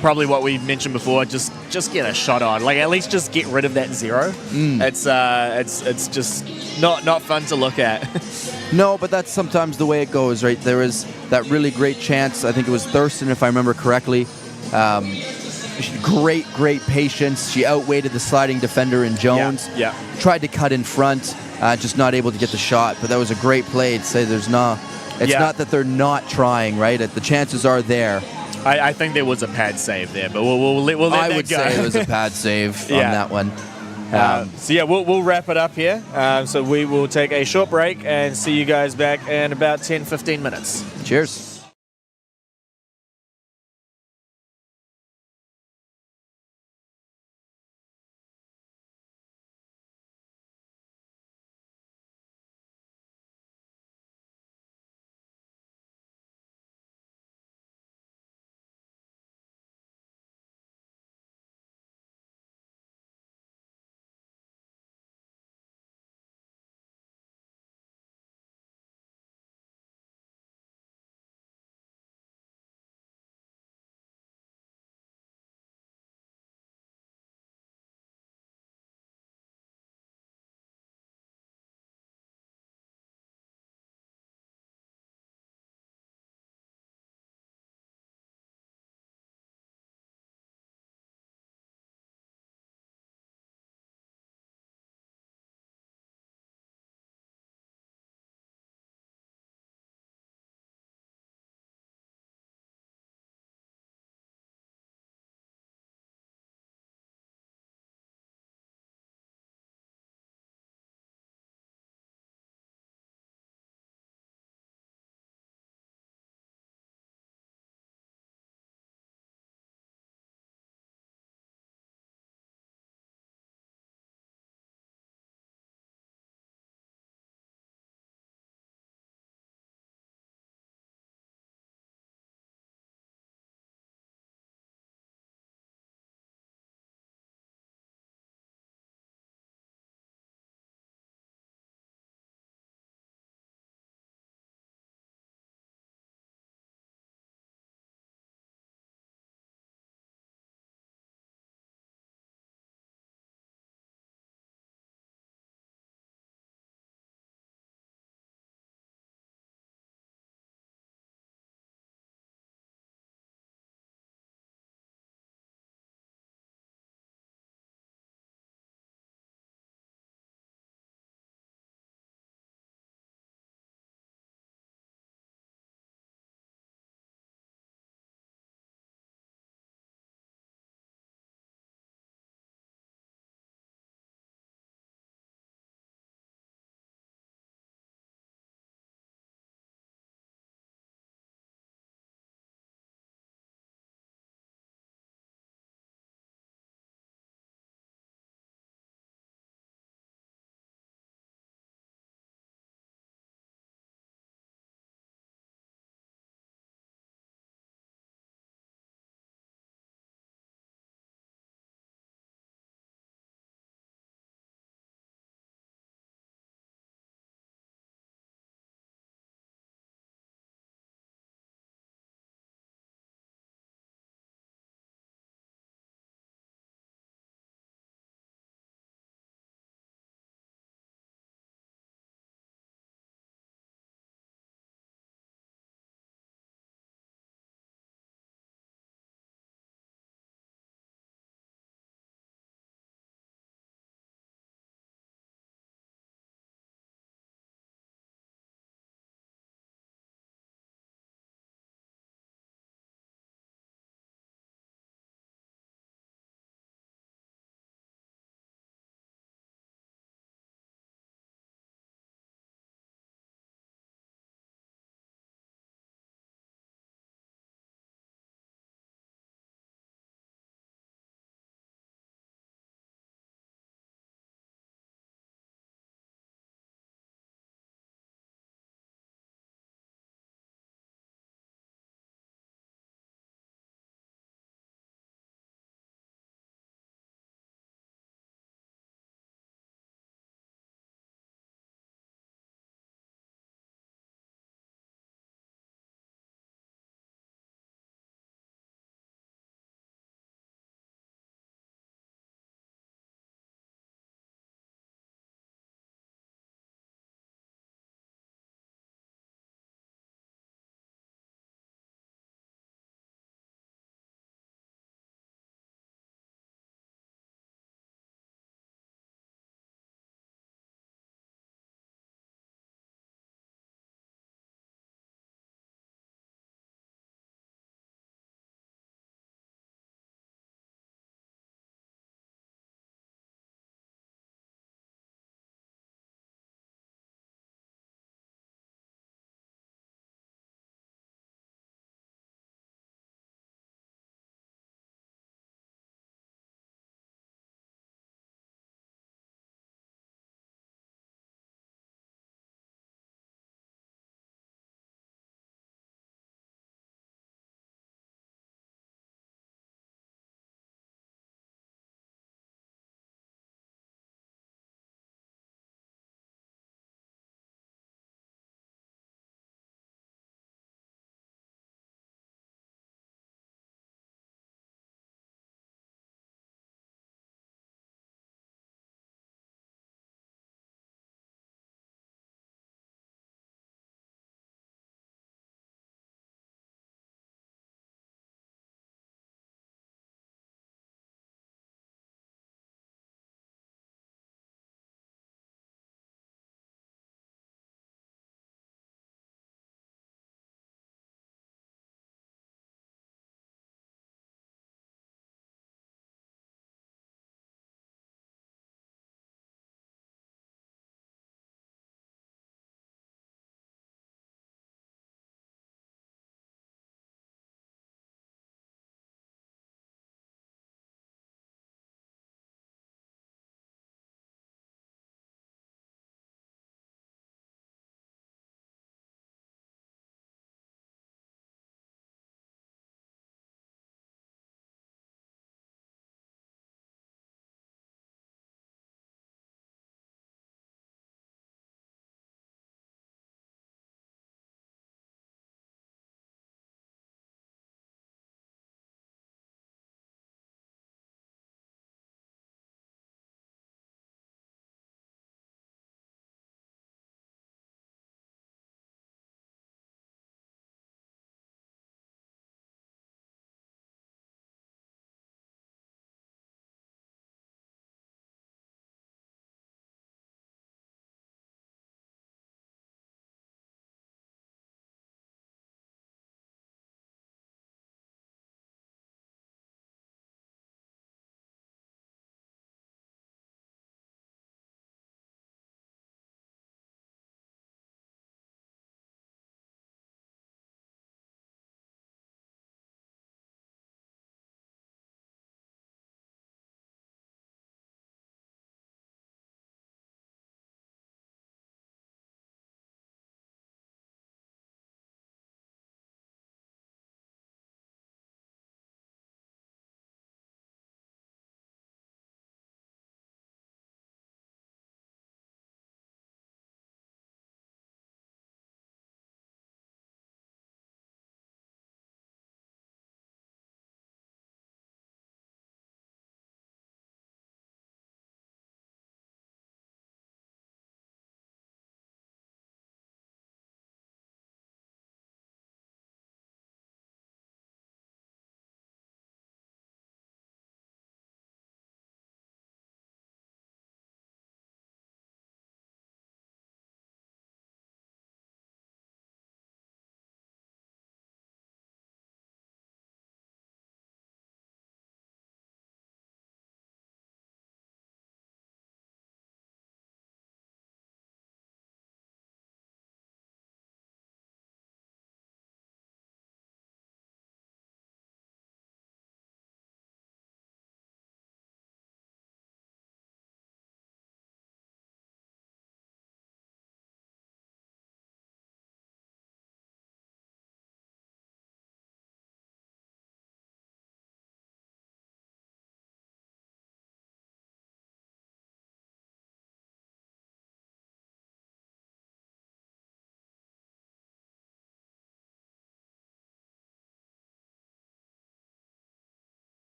Probably what we mentioned before, just get a shot on. Like, at least just get rid of that zero. It's just not fun to look at. No, but that's sometimes the way it goes, right? There was that really great chance. I think it was Thurston, if I remember correctly. Great patience. She outweighted the sliding defender in Jones. Yeah. Tried to cut in front, just not able to get the shot. But that was a great play to say it's not that they're not trying, right? The chances are there. I think there was a pad save there, but we'll let that go. I would say it was a pad save on that one. We'll wrap it up here. So we will take a short break and see you guys back in about 10-15 minutes. Cheers.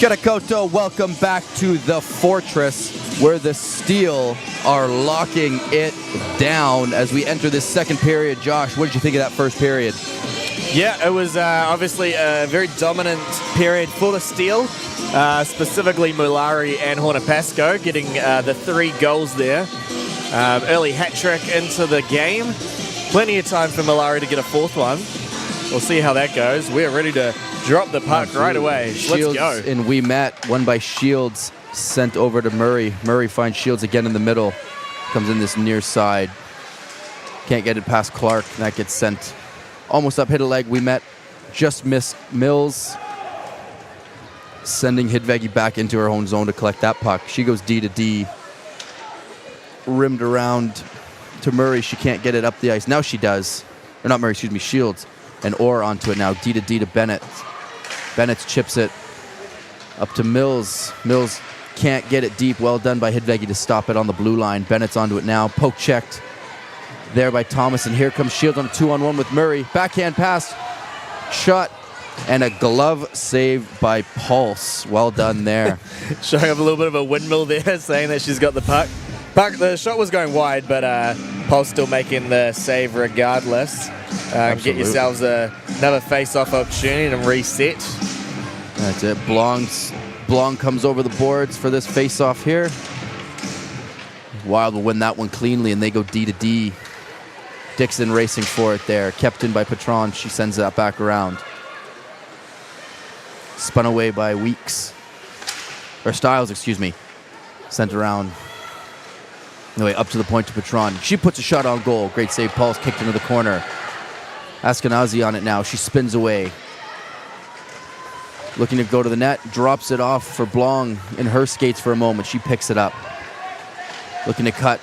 Kia ora koutou, welcome back to the Fortress, where the Steel are locking it down as we enter this second period. Josh, what did you think of that first period? Yeah, it was obviously a very dominant period for the Steel, specifically Mulari and Hornapasco getting the 3 goals there. Early hat-trick into the game. Plenty of time for Mulari to get a 4th one. We'll see how that goes. We're ready to drop the puck right away. Shields Let's go. And we met, won by Shields, sent over to Murray. Murray finds Shields again in the middle. Comes in this near side. Can't get it past Clark. And that gets sent almost up, hit a leg. We met, just missed Mills. Sending Hidvegi back into her own zone to collect that puck. She goes D to D. Rimmed around to Murray. She can't get it up the ice. Now she does. Or not Murray, excuse me, Shields. And Orr onto it now. D to D to Bennett. Bennett chips it up to Mills. Mills can't get it deep. Well done by Hidvegi to stop it on the blue line. Bennett's onto it now. Poke checked there by Thomas. And here comes Shields on a 2-on-1 with Murray. Backhand pass. Shot. And a glove save by Pulse. Well done there. Showing up a little bit of a windmill there, saying that she's got the puck. The shot was going wide, but Pulse still making the save regardless. Get yourselves another face-off opportunity and reset. That's it. Blong comes over the boards for this face-off here. Wild will win that one cleanly, and they go D to D. Dixon racing for it there. Kept in by Patron. She sends that back around. Spun away by Weeks. Or Styles, excuse me. Sent around. Anyway, up to the point to Patron. She puts a shot on goal. Great save. Paul's kicked into the corner. Askenazi on it now. She spins away. Looking to go to the net. Drops it off for Blong in her skates for a moment. She picks it up. Looking to cut.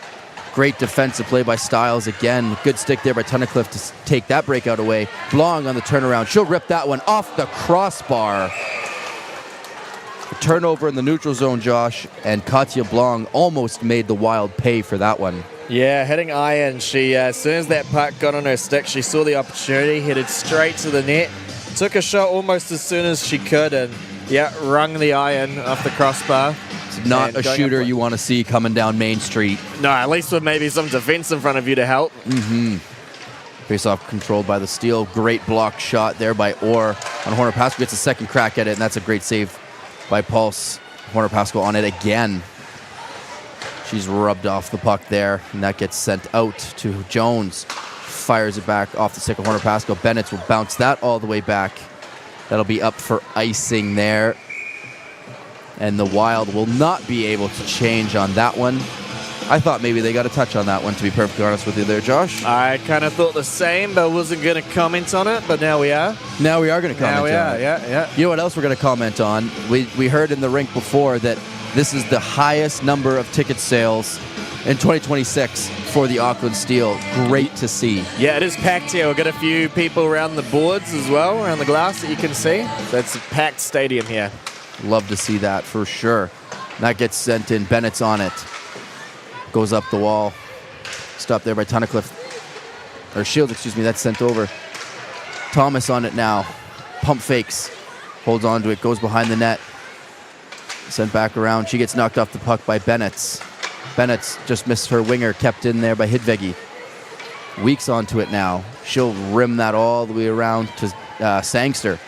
Great defensive play by Styles again. Good stick there by Tunnicliffe to take that breakout away. Blong on the turnaround. She'll rip that one off the crossbar. A turnover in the neutral zone, Josh, and Katja Blong almost made the Wild pay for that one. Yeah, hitting iron. She, as soon as that puck got on her stick, she saw the opportunity, headed straight to the net, took a shot almost as soon as she could, and yeah, rung the iron off the crossbar. It's not a shooter you want to see coming down Main Street. No, at least with maybe some defense in front of you to help. Face-off controlled by the Steel. Great block shot there by Orr. On Horner-Pasco gets a second crack at it, and that's a great save by Pulse. Horner-Pasco on it again. She's rubbed off the puck there, and that gets sent out to Jones. Fires it back off the stick of Horner-Pasco. Bennett will bounce that all the way back. That'll be up for icing there. And the Wild will not be able to change on that one. I thought maybe they got a touch on that one, to be perfectly honest with you there, Josh. I kind of thought the same, but wasn't going to comment on it, but now we are. Now we are going to comment on it. Yeah. You know what else we're going to comment on? We heard in the rink before that this is the highest number of ticket sales in 2026 for the Auckland Steel. Great to see. Yeah, it is packed here. We've got a few people around the boards as well, around the glass that you can see. So it's a packed stadium here. Love to see that for sure. That gets sent in. Bennett's on it. Goes up the wall. Stopped there by Tunnicliffe. Or Shields, excuse me. That's sent over. Thomas on it now. Pump fakes. Holds on to it. Goes behind the net. Sent back around. She gets knocked off the puck by Bennett's. Bennett's just missed her winger. Kept in there by Hidvegi. Weeks onto it now. She'll rim that all the way around to Sangster.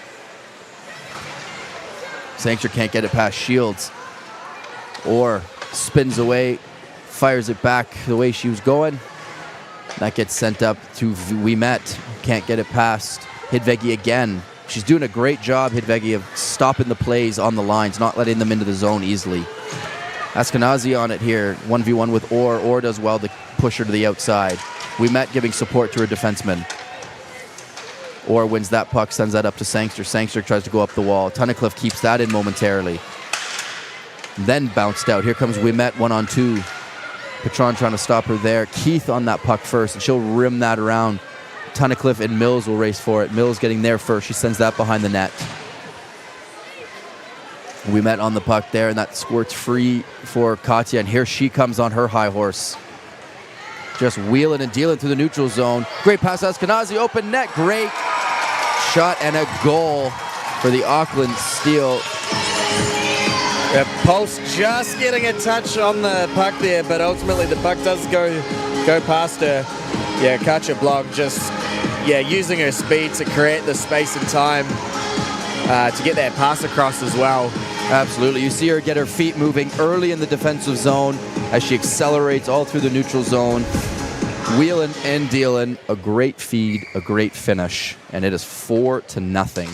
Sangster can't get it past Shields. Or spins away. Fires it back the way she was going. That gets sent up to We Met. Can't get it past Hidvegi again. She's doing a great job, Hidvegi, of stopping the plays on the lines, not letting them into the zone easily. Askenazi on it here. 1v1 with Orr. Orr does well to push her to the outside. We Met giving support to her defenseman. Orr wins that puck, sends that up to Sangster. Sangster tries to go up the wall. Tunnicliffe keeps that in momentarily. Then bounced out. Here comes We Met 1-on-2. Patron trying to stop her there. Keith on that puck first, and she'll rim that around. Tunnicliffe and Mills will race for it. Mills getting there first. She sends that behind the net. We Met on the puck there, and that squirts free for Katja, and here she comes on her high horse. Just wheeling and dealing through the neutral zone. Great pass, Askenazi, open net. Great shot and a goal for the Auckland Steel. Pulse just getting a touch on the puck there, but ultimately the puck does go past her. Yeah, Kacha Block just using her speed to create the space and time to get that pass across as well. Absolutely. You see her get her feet moving early in the defensive zone as she accelerates all through the neutral zone. Wheeling and dealing. A great feed, a great finish. And it is 4-0.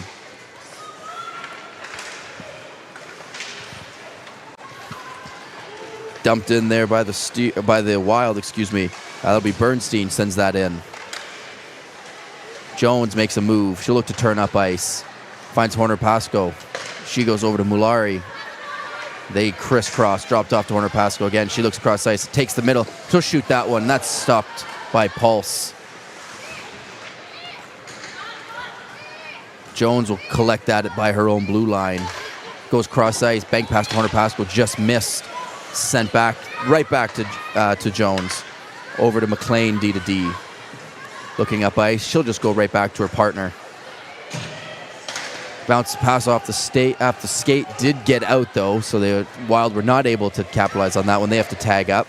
Dumped in there by the Wild, excuse me. That'll be Bernstein, sends that in. Jones makes a move. She'll look to turn up ice. Finds Horner Pasco. She goes over to Mulari. They crisscross, dropped off to Horner Pasco again. She looks across ice, takes the middle. She'll shoot that one. That's stopped by Pulse. Jones will collect that by her own blue line. Goes cross ice, bank pass to Horner Pasco, just missed. Sent back, right back to Jones. Over to McLean, D to D. Looking up ice, she'll just go right back to her partner. Bounce pass off the skate, did get out though, so the Wild were not able to capitalize on that one. They have to tag up.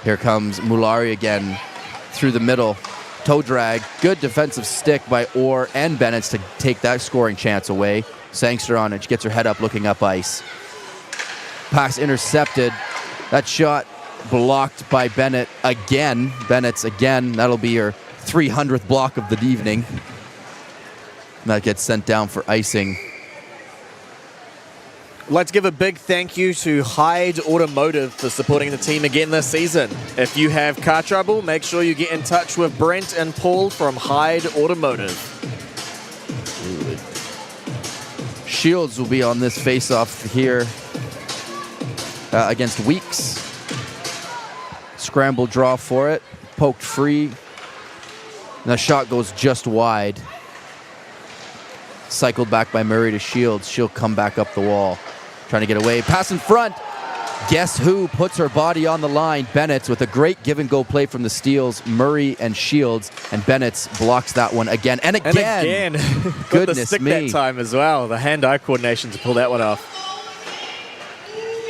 Here comes Mulari again through the middle. Toe drag, good defensive stick by Orr and Bennett to take that scoring chance away. Sangster on it, she gets her head up looking up ice. Pass intercepted. That shot blocked by Bennett again. Bennett's again. That'll be her 300th block of the evening. That gets sent down for icing. Let's give a big thank you to Hyde Automotive for supporting the team again this season. If you have car trouble, make sure you get in touch with Brent and Paul from Hyde Automotive. Shields will be on this face-off here against Weeks. Scramble draw for it. Poked free. And the shot goes just wide. Cycled back by Murray to Shields. She'll come back up the wall. Trying to get away. Pass in front. Guess who puts her body on the line? Bennett with a great give-and-go play from the steals. Murray and Shields. And Bennett blocks that one again. And again. Got the stick that time as well. The hand-eye coordination to pull that one off.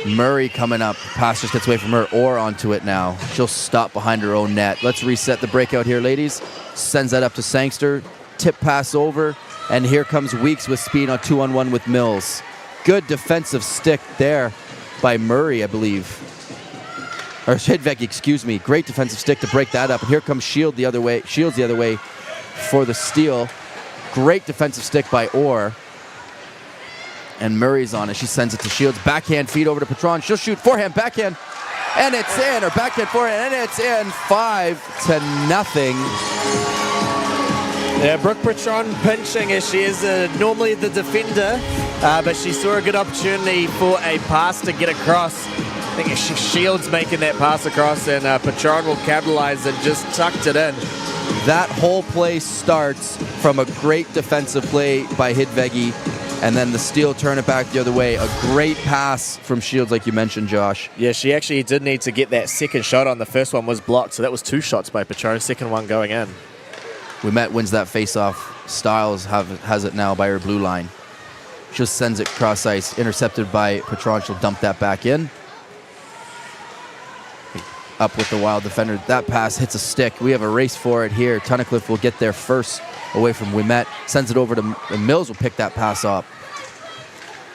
Murray coming up. Pass just gets away from her. Or onto it now. She'll stop behind her own net. Let's reset the breakout here, ladies. Sends that up to Sangster. Tip pass over. And here comes Weeks with speed on 2-on-1 with Mills. Good defensive stick there by Murray, I believe. Or Hidvegi, excuse me. Great defensive stick to break that up. And here comes Shields the other way for the steal. Great defensive stick by Orr. And Murray's on it. She sends it to Shields. Backhand feed over to Patron. She'll shoot forehand, backhand. And it's in. Or backhand, forehand. And it's in. 5-0. Yeah, Brooke Patron pinching as she is normally the defender, but she saw a good opportunity for a pass to get across. I think Shields making that pass across, and Patron will capitalize and just tucked it in. That whole play starts from a great defensive play by Hidvegi, and then the steal, turn it back the other way. A great pass from Shields, like you mentioned, Josh. Yeah, she actually did need to get that second shot on. The first one was blocked, so that was 2 shots by Patron, second one going in. Ouimet wins that face-off. Styles has it now by her blue line. She just sends it cross ice, intercepted by Patron. She'll dump that back in. Up with the Wild defender. That pass hits a stick. We have a race for it here. Tunnicliffe will get there first away from Ouimet. Sends it over to Mills. Will pick that pass up.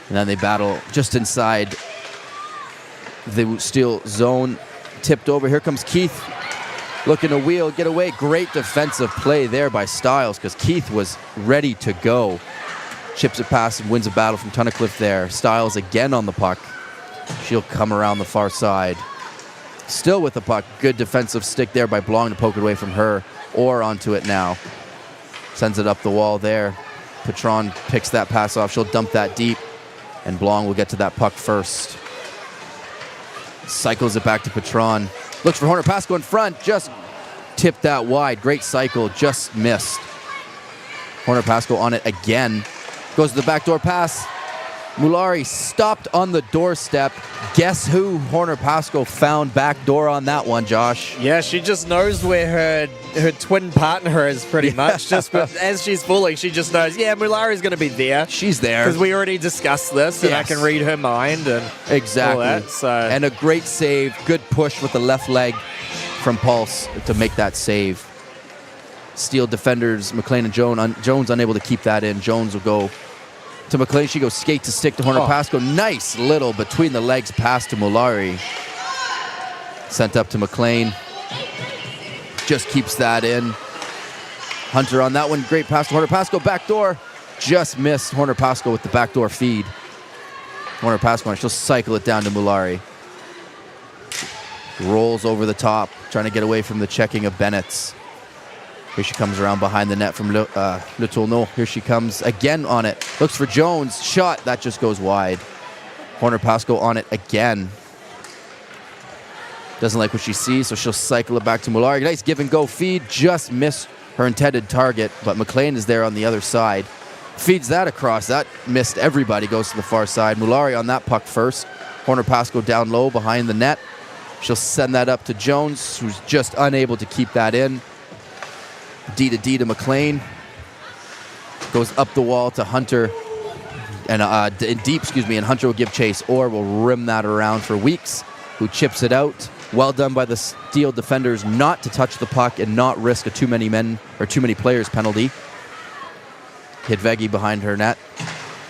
And then they battle just inside the steel zone. Tipped over. Here comes Keith. Looking to wheel, get away. Great defensive play there by Styles because Keith was ready to go. Chips it past and wins a battle from Tunnicliffe there. Styles again on the puck. She'll come around the far side. Still with the puck. Good defensive stick there by Blong to poke it away from her. Or onto it now. Sends it up the wall there. Patron picks that pass off. She'll dump that deep. And Blong will get to that puck first. Cycles it back to Patron. Looks for Horner Pasco in front. Just tipped that wide. Great cycle. Just missed. Horner Pasco on it again. Goes to the backdoor pass. Mulari stopped on the doorstep. Guess who Horner Pasco found backdoor on that one, Josh? Yeah, she just knows where her her twin partner is pretty much. Just as she's falling, she just knows, yeah, Mulari's going to be there. She's there. Because we already discussed this, and I can read her mind and exactly. all that. So. And a great save. Good push with the left leg from Pulse to make that save. Steel defenders, McLean and Jones unable to keep that in. Jones will go to McLean. She goes skate to stick to Horner-Pasco. Nice little between the legs pass to Mulari. Sent up to McLean. Just keeps that in. Hunter on that one. Great pass to Horner-Pasco. Backdoor. Just missed Horner-Pasco with the backdoor feed. Horner-Pasco, she'll cycle it down to Mulari. Rolls over the top, trying to get away from the checking of Bennett's. Here she comes around behind the net from Le Tourneau. Here she comes again on it. Looks for Jones. Shot. That just goes wide. Horner-Pasco on it again. Doesn't like what she sees, so she'll cycle it back to Mulari. Nice give and go feed. Just missed her intended target, but McLean is there on the other side. Feeds that across. That missed everybody. Goes to the far side. Mulari on that puck first. Horner-Pasco down low behind the net. She'll send that up to Jones, who's just unable to keep that in. D to McLean. Goes up the wall to Hunter. And deep, and Hunter will give chase, or will rim that around for Weeks, who chips it out. Well done by the Steel defenders not to touch the puck and not risk a too many players penalty. Hidvegi behind her net.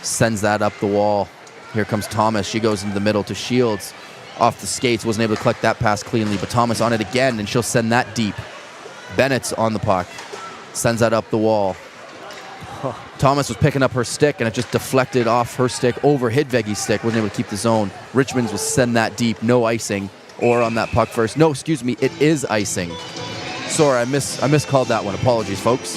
Sends that up the wall. Here comes Thomas. She goes into the middle to Shields. Off the skates. Wasn't able to collect that pass cleanly, but Thomas on it again, and she'll send that deep. Bennett's on the puck. Sends that up the wall. Thomas was picking up her stick, and it just deflected off her stick over Hidvegi's stick. Wasn't able to keep the zone. Richmonds will send that deep. No icing. Or on that puck first. No, excuse me. It is icing. Sorry, I miscalled that one. Apologies, folks.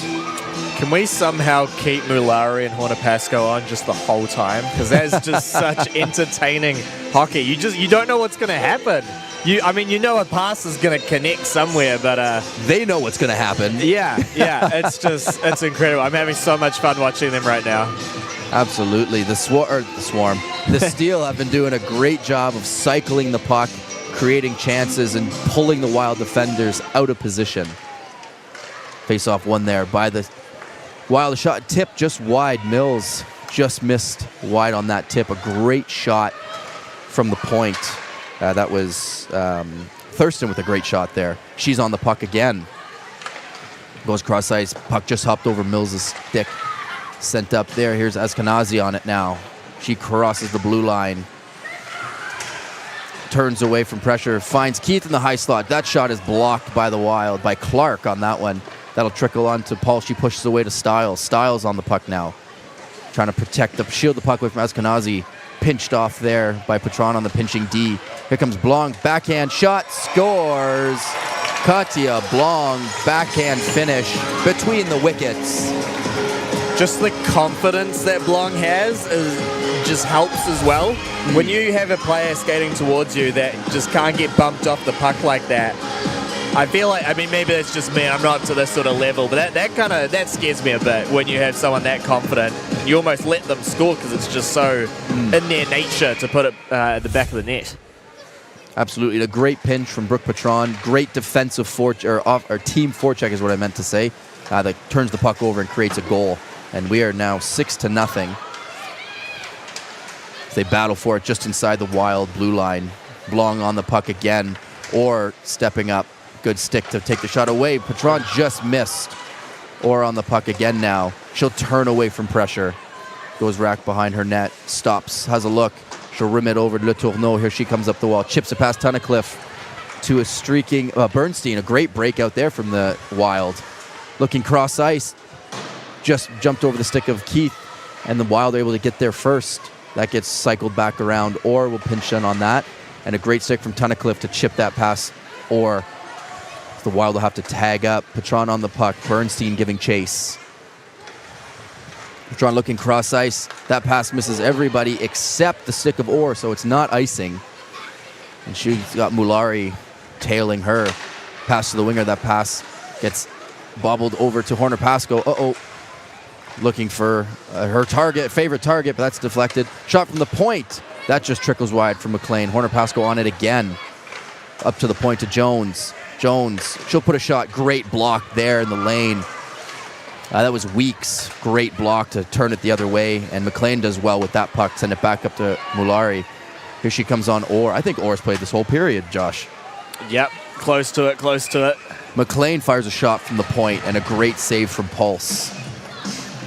Can we somehow keep Mulari and Horner-Pasco on just the whole time? Because that's just such entertaining hockey. You don't know what's going to happen. You know a pass is going to connect somewhere, but they know what's going to happen. Yeah. It's incredible. I'm having so much fun watching them right now. Absolutely. The Swarm. The Steel have been doing a great job of cycling the puck, creating chances, and pulling the Wild defenders out of position. Face-off one there by the Wild. Shot tip just wide. Mills just missed wide on that tip. A great shot from the point. That was Thurston with a great shot there. She's on the puck again. Goes cross ice. Puck just hopped over Mills' stick. Sent up there. Here's Eskenazi on it now. She crosses the blue line. Turns away from pressure. Finds Keith in the high slot. That shot is blocked by the Wild, by Clark on that one. That'll trickle on to Paul. She pushes away to Stiles. Stiles on the puck now. Trying to shield the puck away from Eskenazi. Pinched off there by Patron on the pinching D. Here comes Blanc. Backhand shot. Scores. Katia Blanc. Backhand finish between the wickets. Just the confidence that Blanc has just helps as well. When you have a player skating towards you that just can't get bumped off the puck like that, I feel like, maybe that's just me, I'm not to this sort of level, but that scares me a bit when you have someone that confident. You almost let them score because it's just so in their nature to put it at the back of the net. Absolutely. A great pinch from Brooke Patron. Great defensive team forecheck is what I meant to say. That turns the puck over and creates a goal. And we are now 6-0. They battle for it just inside the Wild blue line. Blanc on the puck again, or stepping up. Good stick to take the shot away. Patron just missed. Or on the puck again now. She'll turn away from pressure. Goes rack behind her net. Stops. Has a look. She'll rim it over to Le Tourneau. Here she comes up the wall. Chips it past Tunnicliffe to a streaking Bernstein. A great breakout there from the Wild. Looking cross ice. Just jumped over the stick of Keith. And the Wild are able to get there first. That gets cycled back around. Or will pinch in on that. And a great stick from Tunnicliffe to chip that pass. Or the Wild will have to tag up. Patron on the puck. Bernstein giving chase. Patron looking cross ice. That pass misses everybody except the stick of Orr, so it's not icing. And she's got Mulari tailing her. Pass to the winger. That pass gets bobbled over to Horner-Pasco. Looking for her favorite target, but that's deflected. Shot from the point. That just trickles wide from McLean. Horner-Pasco on it again. Up to the point to Jones. Jones, she'll put a shot. Great block there in the lane. That was Weeks. Great block to turn it the other way. And McLean does well with that puck. Send it back up to Mulari. Here she comes on Orr. I think Orr's played this whole period, Josh. Yep, close to it, close to it. McLean fires a shot from the point and a great save from Pulse.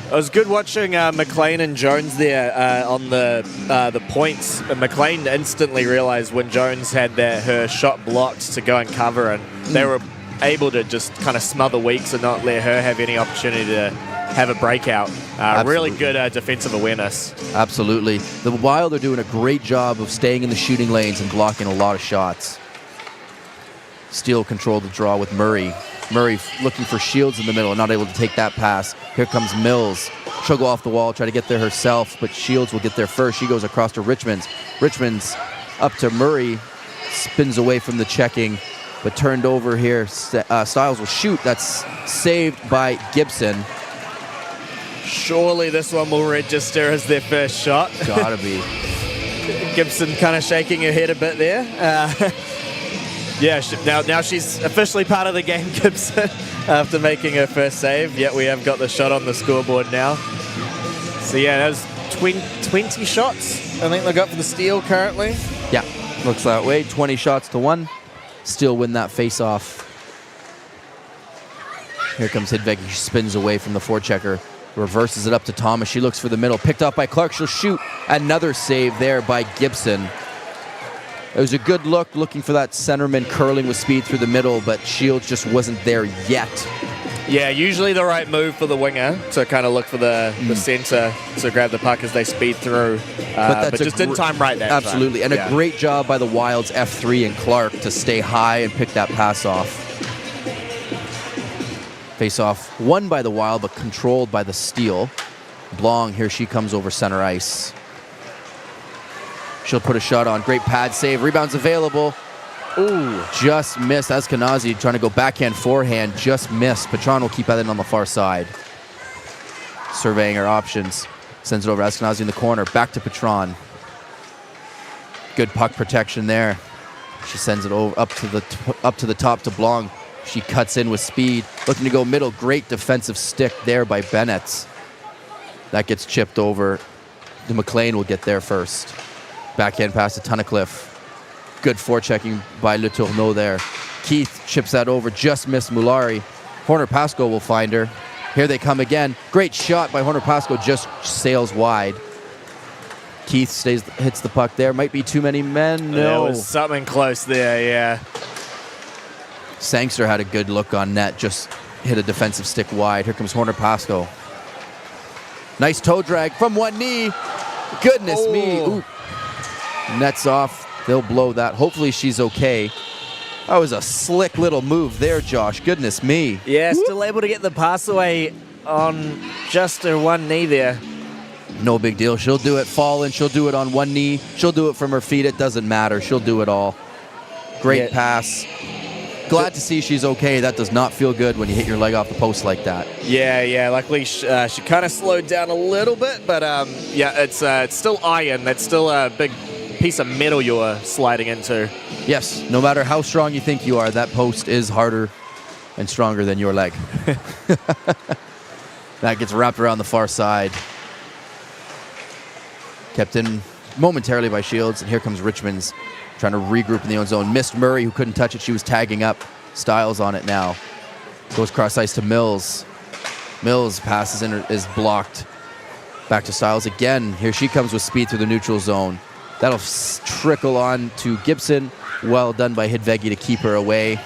It was good watching McLean and Jones there on the points. And McLean instantly realized when Jones had her shot blocked to go and cover, and they were able to just kind of smother Weeks and not let her have any opportunity to have a breakout. Really good defensive awareness. Absolutely. The Wild are doing a great job of staying in the shooting lanes and blocking a lot of shots. Steele controlled the draw with Murray. Murray looking for Shields in the middle, not able to take that pass. Here comes Mills. She'll go off the wall, try to get there herself, but Shields will get there first. She goes across to Richmonds. Richmonds up to Murray, spins away from the checking, but turned over here. Styles will shoot. That's saved by Gibson. Surely this one will register as their first shot. Gotta be. Gibson kind of shaking her head a bit there. Yeah, now she's officially part of the game, Gibson, after making her first save. Yet we have got the shot on the scoreboard now. So yeah, that was 20 shots, I think they got for the Steele currently. Yeah, looks that way. 20 shots to 1. Steele win that face-off. Here comes Hidvegi. She spins away from the forechecker. Reverses it up to Thomas. She looks for the middle. Picked up by Clark. She'll shoot. Another save there by Gibson. It was a good look, looking for that centerman curling with speed through the middle, but Shields just wasn't there yet. Yeah, usually the right move for the winger to kind of look for the center to grab the puck as they speed through. But just didn't time right that time. Absolutely, and a great job by the Wild's F3 and Clark to stay high and pick that pass off. Face-off won by the Wild, but controlled by the Steele. Blong, here she comes over center ice. She'll put a shot on. Great pad save. Rebound's available. Ooh, just missed. Eskenazi trying to go backhand, forehand. Just missed. Patron will keep that in on the far side. Surveying her options. Sends it over. Eskenazi in the corner. Back to Patron. Good puck protection there. She sends it over up to the top to Blong. She cuts in with speed. Looking to go middle. Great defensive stick there by Bennett. That gets chipped over. The McLean will get there first. Backhand pass to Tunnicliffe. Good forechecking by Le Tourneau there. Keith chips that over. Just missed Mulari. Horner Pasco will find her. Here they come again. Great shot by Horner Pasco. Just sails wide. Keith hits the puck there. Might be too many men. No. There was something close there, yeah. Sangster had a good look on net. Just hit a defensive stick wide. Here comes Horner Pasco. Nice toe drag from one knee. Goodness me. Ooh. Net's off. They'll blow that. Hopefully she's okay. That was a slick little move there, Josh. Goodness me. Yeah, still able to get the pass away on just her one knee there. No big deal. She'll do it falling. She'll do it on one knee. She'll do it from her feet. It doesn't matter. She'll do it all. Great pass. Glad to see she's okay. That does not feel good when you hit your leg off the post like that. Yeah. Luckily, she kind of slowed down a little bit, but yeah, it's still iron. That's still a big piece of metal you're sliding into. Yes, no matter how strong you think you are, that post is harder and stronger than your leg. That gets wrapped around the far side. Kept in momentarily by Shields, and here comes Richmonds trying to regroup in the own zone. Missed Murray, who couldn't touch it. She was tagging up. Styles on it now. Goes cross ice to Mills. Mills passes in, is blocked. Back to Styles again. Here she comes with speed through the neutral zone. That'll trickle on to Gibson. Well done by Hidvegi to keep her away.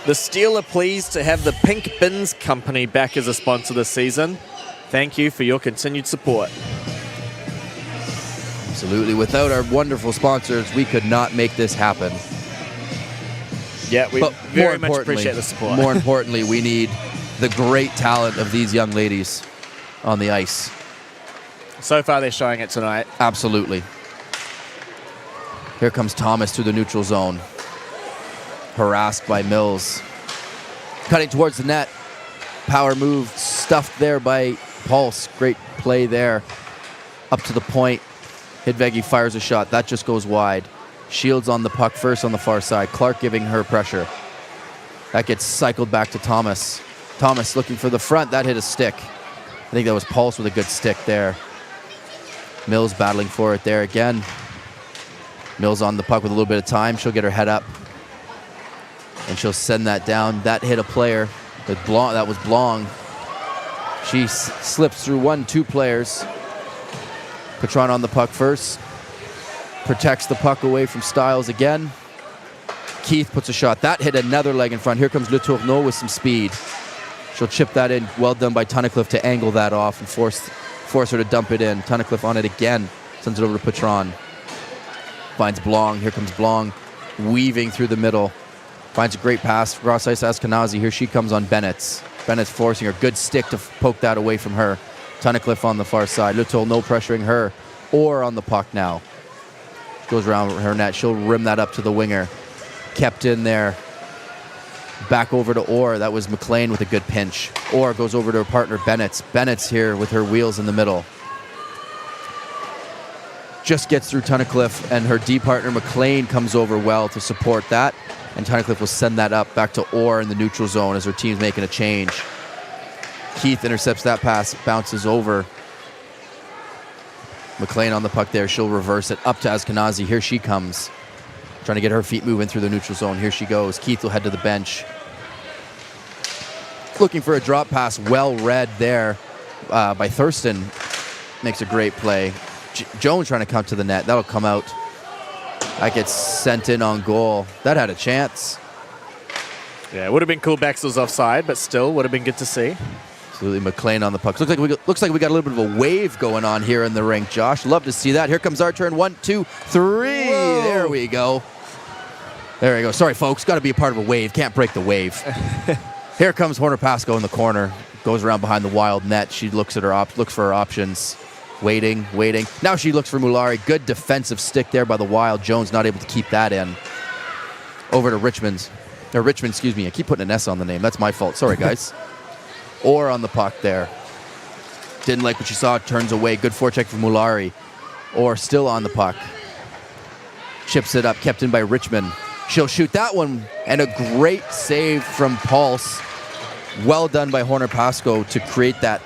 The Steel are pleased to have the Pink Bins Company back as a sponsor this season. Thank you for your continued support. Absolutely. Without our wonderful sponsors, we could not make this happen. Yeah, we very much appreciate the support. More importantly, we need the great talent of these young ladies on the ice. So far, they're showing it tonight. Absolutely. Here comes Thomas through the neutral zone. Harassed by Mills. Cutting towards the net. Power move stuffed there by Pulse. Great play there. Up to the point. Hidvegi fires a shot. That just goes wide. Shields on the puck first on the far side. Clark giving her pressure. That gets cycled back to Thomas. Thomas looking for the front. That hit a stick. I think that was Pulse with a good stick there. Mills battling for it there again. Mills on the puck with a little bit of time. She'll get her head up. And she'll send that down. That hit a player. That was Blong. She slips through 1-2 players. Patron on the puck first. Protects the puck away from Styles again. Keith puts a shot. That hit another leg in front. Here comes Le Tourneau with some speed. She'll chip that in. Well done by Tunnicliffe to angle that off and force her to dump it in. Tunnicliffe on it again. Sends it over to Patron. Finds Blong. Here comes Blong. Weaving through the middle. Finds a great pass. Ross Ice Askenazi. Here she comes on Bennett's. Bennett's forcing her. Good stick to poke that away from her. Tunnicliffe on the far side. Le Tourneau pressuring her. Or on the puck now. She goes around her net. She'll rim that up to the winger. Kept in there. Back over to Orr. That was McLean with a good pinch. Orr goes over to her partner Bennett's. Bennett's here with her wheels in the middle. Just gets through Tunnicliffe, and her D partner McLean comes over well to support that. And Tunnicliffe will send that up back to Orr in the neutral zone as her team's making a change. Keith intercepts that pass, bounces over. McLean on the puck there. She'll reverse it up to Askenazi. Here she comes. Trying to get her feet moving through the neutral zone. Here she goes. Keith will head to the bench. Looking for a drop pass. Well read there by Thurston. Makes a great play. Jones trying to come to the net. That'll come out. That gets sent in on goal. That had a chance. Yeah, it would have been cool. Baxel's offside, but still would have been good to see. Absolutely, McLean on the puck. Looks like we got a little bit of a wave going on here in the rink, Josh. Love to see that. Here comes our turn. 1, 2, 3. Whoa. There we go. There we go. Sorry, folks. Got to be a part of a wave. Can't break the wave. Here comes Horner Pascoe in the corner. Goes around behind the Wild net. She looks at looks for her options. Waiting. Now she looks for Mulari. Good defensive stick there by the Wild. Jones not able to keep that in. Over to Richmond. Excuse me. I keep putting an S on the name. That's my fault. Sorry, guys. Or on the puck there. Didn't like what she saw. Turns away. Good forecheck for Mulari. Or still on the puck. Chips it up. Kept in by Richmond. She'll shoot that one. And a great save from Pulse. Well done by Horner Pascoe to create that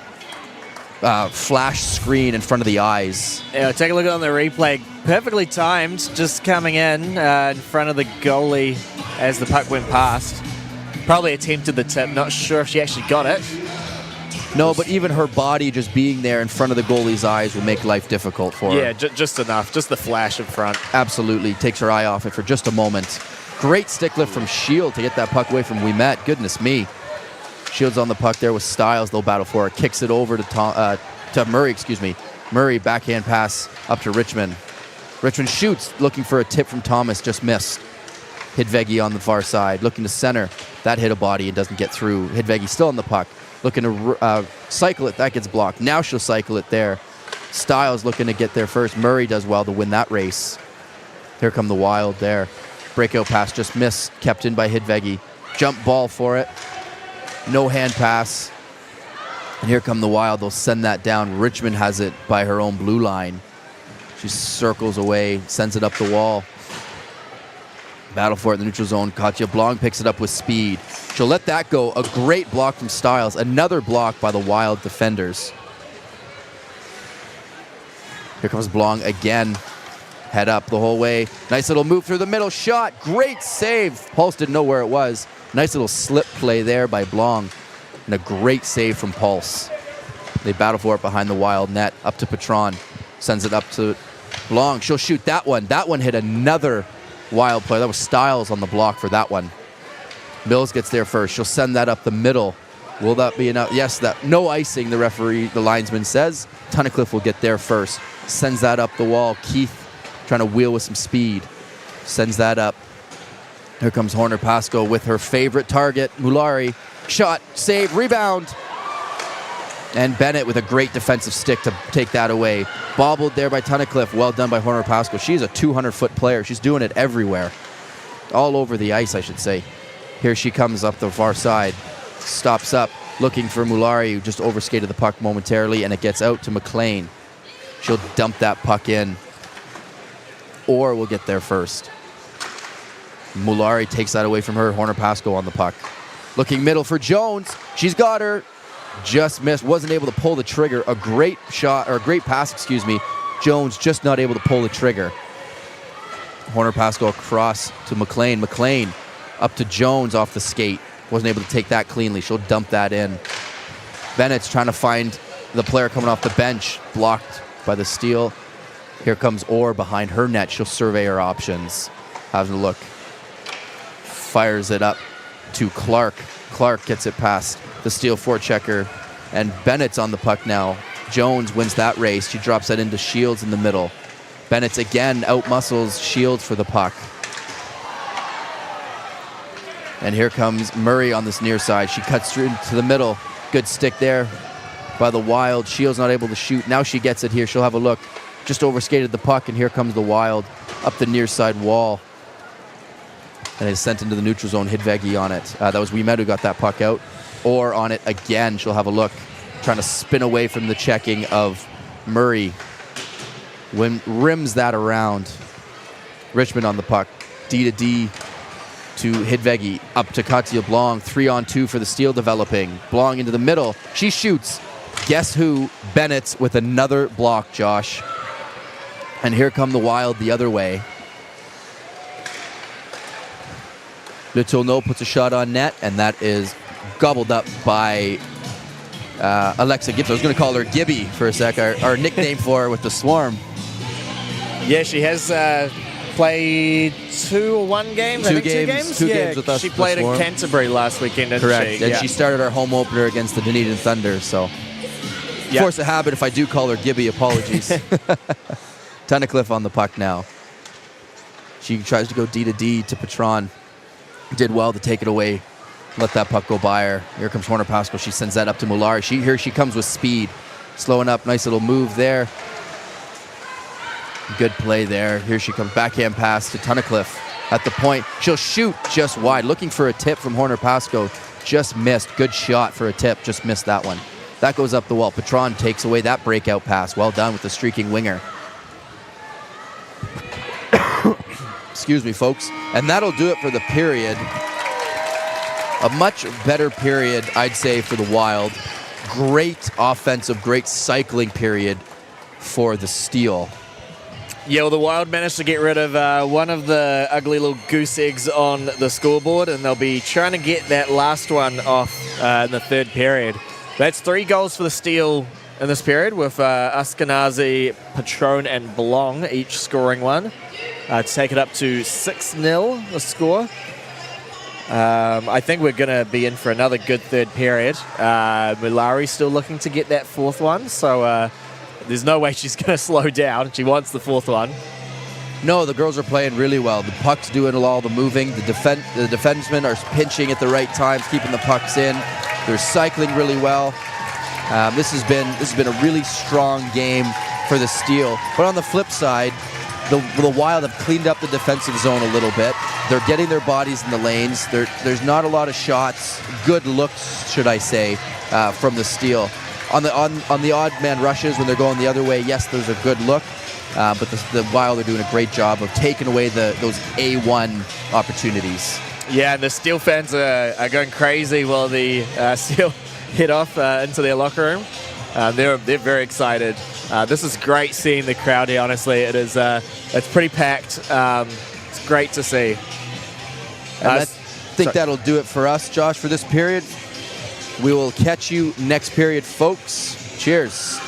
flash screen in front of the eyes. Yeah, take a look on the replay. Perfectly timed. Just coming in front of the goalie as the puck went past. Probably attempted the tip. Not sure if she actually got it. No, but even her body just being there in front of the goalie's eyes will make life difficult for her. Yeah, just enough. Just the flash in front. Absolutely. Takes her eye off it for just a moment. Great stick lift from Shield to get that puck away from Ouimet. Goodness me. Shield's on the puck there with Styles. They'll battle for it. Kicks it over to Murray, Murray, backhand pass up to Richmond. Richmond shoots, looking for a tip from Thomas. Just missed. Hidvegi on the far side. Looking to center. That hit a body and doesn't get through. Hidvegi still on the puck. Looking to cycle it. That gets blocked. Now she'll cycle it there. Styles looking to get there first. Murray does well to win that race. Here come the Wild there. Breakout pass just missed. Kept in by Hidvegi. Jump ball for it. No hand pass. And here come the Wild. They'll send that down. Richmond has it by her own blue line. She circles away, sends it up the wall. Battle for it in the neutral zone. Katja Blong picks it up with speed. She'll let that go. A great block from Styles. Another block by the Wild defenders. Here comes Blong again. Head up the whole way. Nice little move through the middle. Shot. Great save. Pulse didn't know where it was. Nice little slip play there by Blong. And a great save from Pulse. They battle for it behind the Wild net. Up to Patron. Sends it up to Blong. She'll shoot that one. That one hit another Wild player. That was Styles on the block for that one. Mills gets there first. She'll send that up the middle. Will that be enough? Yes, that no icing, the referee, the linesman says. Tunnicliffe will get there first. Sends that up the wall. Keith trying to wheel with some speed. Sends that up. Here comes Horner Pascoe with her favorite target, Mulari. Shot, save, rebound. And Bennett with a great defensive stick to take that away. Bobbled there by Tunnicliffe. Well done by Horner Pascoe. She's a 200-foot player. She's doing it everywhere. All over the ice, I should say. Here she comes up the far side. Stops up, looking for Mulari, who just overskated the puck momentarily, and it gets out to McLean. She'll dump that puck in. Orr will get there first. Mulari takes that away from her. Horner Pasco on the puck. Looking middle for Jones. She's got her. Just missed. Wasn't able to pull the trigger. A great shot, or a great pass, excuse me. Jones just not able to pull the trigger. Horner Pasco across to McLean. McLean up to Jones off the skate. Wasn't able to take that cleanly. She'll dump that in. Bennett's trying to find the player coming off the bench. Blocked by the steal. Here comes Orr behind her net. She'll survey her options. Having a look. Fires it up to Clark. Clark gets it past the steal forechecker. And Bennett's on the puck now. Jones wins that race. She drops that into Shields in the middle. Bennett's again outmuscles Shields for the puck. And here comes Murray on this near side. She cuts through to the middle. Good stick there by the Wild. Shields not able to shoot. Now she gets it here. She'll have a look. Just overskated the puck, and here comes the Wild up the near side wall. And is sent into the neutral zone. Hidvegi on it. That was Ouimet who got that puck out. Or on it again. She'll have a look. Trying to spin away from the checking of Murray. Rims that around. Richmond on the puck. D to D to Hidvegi. Up to Katja Blanc. 3-on-2 for the steal developing. Blanc into the middle. She shoots. Guess who? Bennett's with another block, Josh. And here come the Wild the other way. Le Tourneau puts a shot on net, and that is gobbled up by Alexa Gibbs. I was going to call her Gibby for a sec, our nickname for her with the Swarm. Yeah, she has played two or one game? Two games with us. She played in Canterbury last weekend, didn't Correct. she? And she started our home opener against the Dunedin Thunder, so force of habit if I do call her Gibby, apologies. Tunnicliffe on the puck now. She tries to go D to D to Patron. Did well to take it away. Let that puck go by her. Here comes Horner Pasco. She sends that up to Mulari. Here she comes with speed. Slowing up. Nice little move there. Good play there. Here she comes. Backhand pass to Tunnicliffe at the point. She'll shoot just wide. Looking for a tip from Horner Pasco. Just missed. Good shot for a tip. Just missed that one. That goes up the wall. Patron takes away that breakout pass. Well done with the streaking winger. Excuse me, folks. And that'll do it for the period. A much better period, I'd say, for the Wild. Great offensive, great cycling period for the Steel. Yeah, well, the Wild managed to get rid of one of the ugly little goose eggs on the scoreboard, and they'll be trying to get that last one off in the third period. That's 3 goals for the Steel in this period, with Ashkenazi, Patron, and Blanc each scoring one. To take it up to 6-0, the score. I think we're going to be in for another good third period. Mulari still looking to get that fourth one, so there's no way she's going to slow down. She wants the fourth one. No, the girls are playing really well. The puck's doing all the moving. The defensemen are pinching at the right times, keeping the pucks in. They're cycling really well. This has been a really strong game for the Steel. But on the flip side, the Wild have cleaned up the defensive zone a little bit. They're getting their bodies in the lanes. There's not a lot of shots, good looks, should I say, from the Steel. On the odd man rushes when they're going the other way, yes, those are good look. But the Wild are doing a great job of taking away those A1 opportunities. Yeah, and the Steel fans are going crazy while the Steel head off into their locker room. They're very excited. This is great seeing the crowd here, honestly. It's pretty packed. It's great to see. I think that'll do it for us, Josh, for this period. We will catch you next period, folks. Cheers.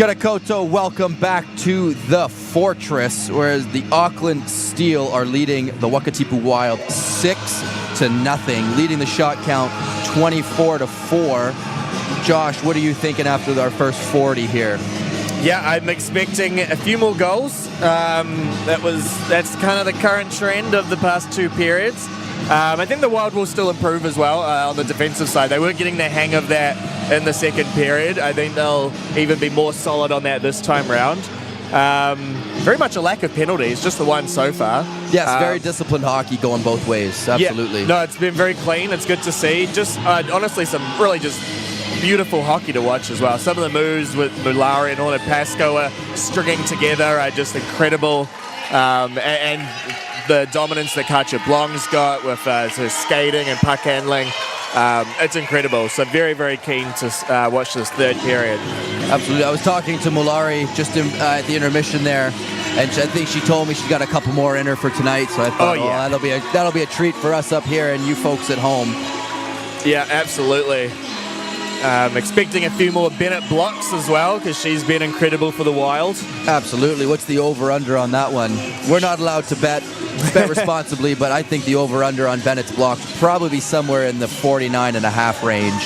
Kia koto, welcome back to the Fortress, whereas the Auckland Steel are leading the Wakatipu Wild 6-0, leading the shot count 24-4. Josh, what are you thinking after our first 40 here? Yeah, I'm expecting a few more goals. That's kind of the current trend of the past two periods. I think the Wild will still improve as well on the defensive side. They weren't getting the hang of that in the second period. I think they'll even be more solid on that this time round. Very much a lack of penalties, just the one so far. Yes, very disciplined hockey going both ways, absolutely. Yeah, no, it's been very clean. It's good to see. Just honestly, some really just beautiful hockey to watch as well. Some of the moves with Mulari and Orna Pascoe are stringing together are just incredible. And the dominance that Katja Blong's got with her skating and puck handling, it's incredible. So very, very keen to watch this third period. Absolutely. I was talking to Mulari just at the intermission there, and I think she told me she's got a couple more in her for tonight. So I thought, that'll be a treat for us up here and you folks at home. Yeah, absolutely. Expecting a few more Bennett blocks as well, because she's been incredible for the Wild. Absolutely. What's the over-under on that one? We're not allowed to bet responsibly, but I think the over-under on Bennett's blocks would probably be somewhere in the 49.5 range.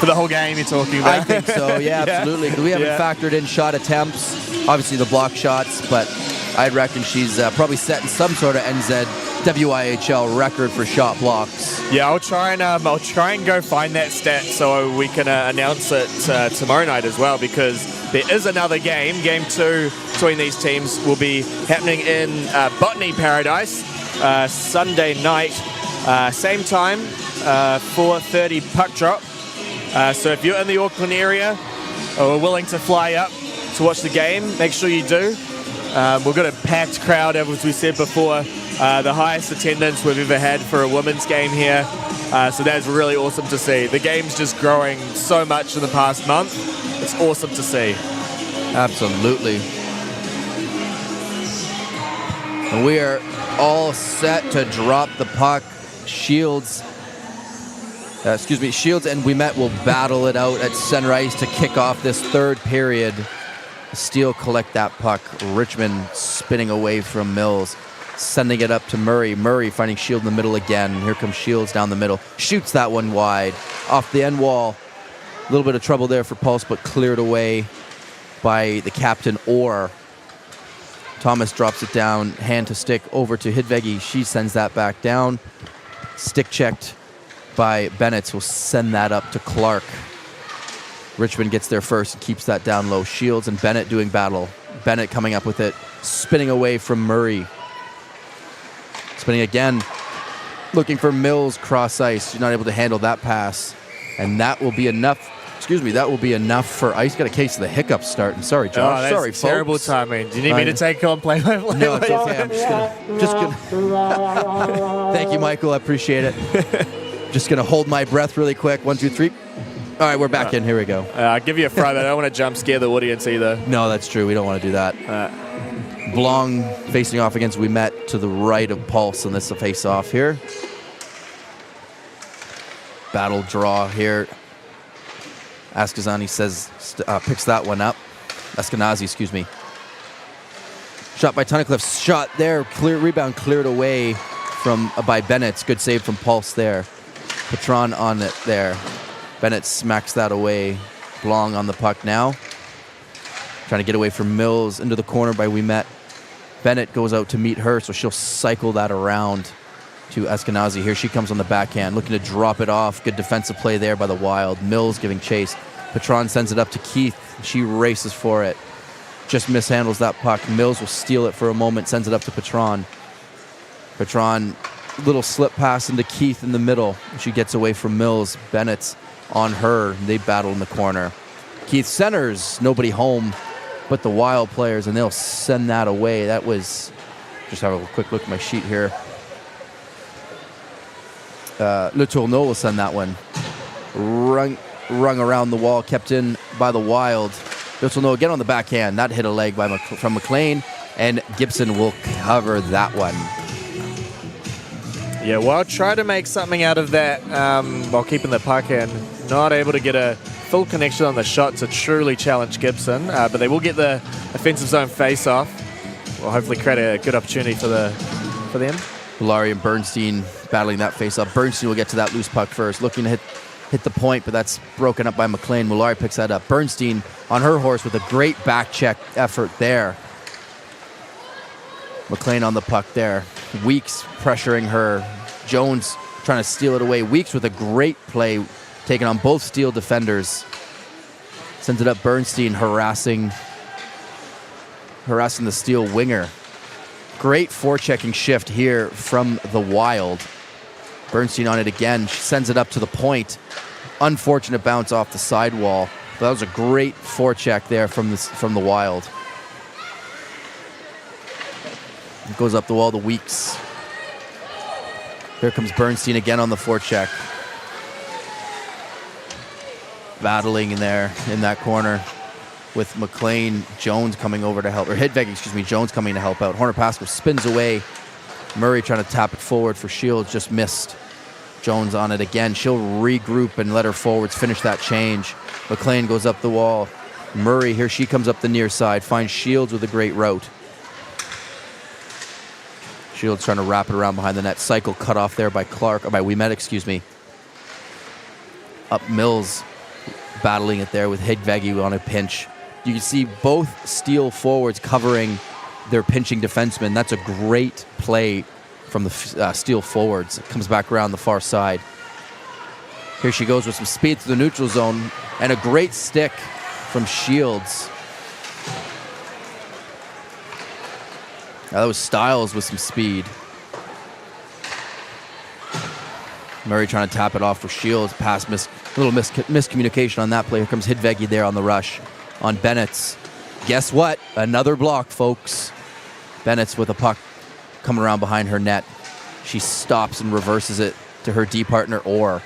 For the whole game you're talking about? I think so, yeah, absolutely. Because we haven't factored in shot attempts, obviously the block shots, but I'd reckon she's probably setting some sort of NZWIHL record for shot blocks. Yeah, I'll try and go find that stat so we can announce it tomorrow night as well, because there is another game. Game 2 between these teams will be happening in Botany Paradise Sunday night, same time, 4:30 puck drop. So if you're in the Auckland area or are willing to fly up to watch the game, make sure you do. We've got a packed crowd, as we said before. The highest attendance we've ever had for a women's game here. So that's really awesome to see. The game's just growing so much in the past month. It's awesome to see. Absolutely. And we are all set to drop the puck. Shields and Ouimet will battle it out at center ice to kick off this third period. Steel collect that puck. Richmond spinning away from Mills, sending it up to Murray. Murray finding Shield in the middle again. Here comes Shields down the middle. Shoots that one wide. Off the end wall. A little bit of trouble there for Pulse, but cleared away by the captain, Orr. Thomas drops it down, hand to stick, over to Hidvegi. She sends that back down. Stick checked by Bennett. Will send that up to Clark. Richmond gets there first and keeps that down low. Shields and Bennett doing battle. Bennett coming up with it, spinning away from Murray. Spinning again, looking for Mills cross ice. She's not able to handle that pass. And that will be enough. That will be enough for ice. Got a case of the hiccups starting. Sorry, Josh. Oh, that's sorry, terrible folks. timing. Do you need me to take on play-by-play? No, it's okay. I'm just gonna. Thank you, Michael. I appreciate it. Just gonna hold my breath really quick. 1, 2, 3. All right, we're back in. Here we go. I'll give you a fry, but I don't want to jump scare the audience either. No, that's true. We don't want to do that. Blong facing off against Ouimet to the right of Pulse, and this is a face-off here. Battle draw here. Askenazi picks that one up. Eskenazi, excuse me. Shot by Tunnicliffe. Shot there. Clear rebound cleared away by Bennett. Good save from Pulse there. Patron on it there. Bennett smacks that away. Blong on the puck now. Trying to get away from Mills into the corner by Ouimet. Bennett goes out to meet her, so she'll cycle that around to Eskenazi. Here she comes on the backhand, looking to drop it off. Good defensive play there by the Wild. Mills giving chase. Patron sends it up to Keith. She races for it. Just mishandles that puck. Mills will steal it for a moment, sends it up to Patron. Patron, little slip pass into Keith in the middle. She gets away from Mills. Bennett's on her. They battle in the corner. Keith centers, nobody home but the Wild players, and they'll send that away. That was, just have a quick look at my sheet here. Le Tourneau will send that one. Rung around the wall, kept in by the Wild. Le Tourneau again on the backhand. That hit a leg from McLean, and Gibson will cover that one. Yeah, Wild try to make something out of that while keeping the puck in. Not able to get a full connection on the shot to truly challenge Gibson, but they will get the offensive zone face-off. Will hopefully create a good opportunity for them. Mulari and Bernstein battling that face-off. Bernstein will get to that loose puck first, looking to hit the point, but that's broken up by McLean. Mulari picks that up. Bernstein on her horse with a great back check effort there. McLean on the puck there. Weeks pressuring her. Jones trying to steal it away. Weeks with a great play, taking on both Steel defenders. Sends it up. Bernstein harassing the Steel winger. Great forechecking shift here from the Wild. Bernstein on it again. She sends it up to the point. Unfortunate bounce off the sidewall. But that was a great forecheck there from the Wild. It goes up the wall to Weeks. Here comes Bernstein again on the forecheck. Battling in there in that corner with McLean. Jones coming over to help, or Hidvegi, Jones coming to help out. Horner Pasco spins away. Murray trying to tap it forward for Shields, just missed. Jones on it again. She'll regroup and let her forwards finish that change. McLean goes up the wall. Murray, here she comes up the near side, finds Shields with a great route. Shields trying to wrap it around behind the net. Cycle cut off there by Ouimet, Up Mills, battling it there with Hidvegi on a pinch. You can see both Steel forwards covering their pinching defensemen. That's a great play from the Steel forwards. It comes back around the far side. Here she goes with some speed to the neutral zone and a great stick from Shields. That was Styles with some speed. Murray trying to tap it off for Shields. Little miscommunication on that play. Here comes Hidvegi there on the rush. On Bennett's. Guess what? Another block, folks. Bennett's with a puck coming around behind her net. She stops and reverses it to her D partner, Orr.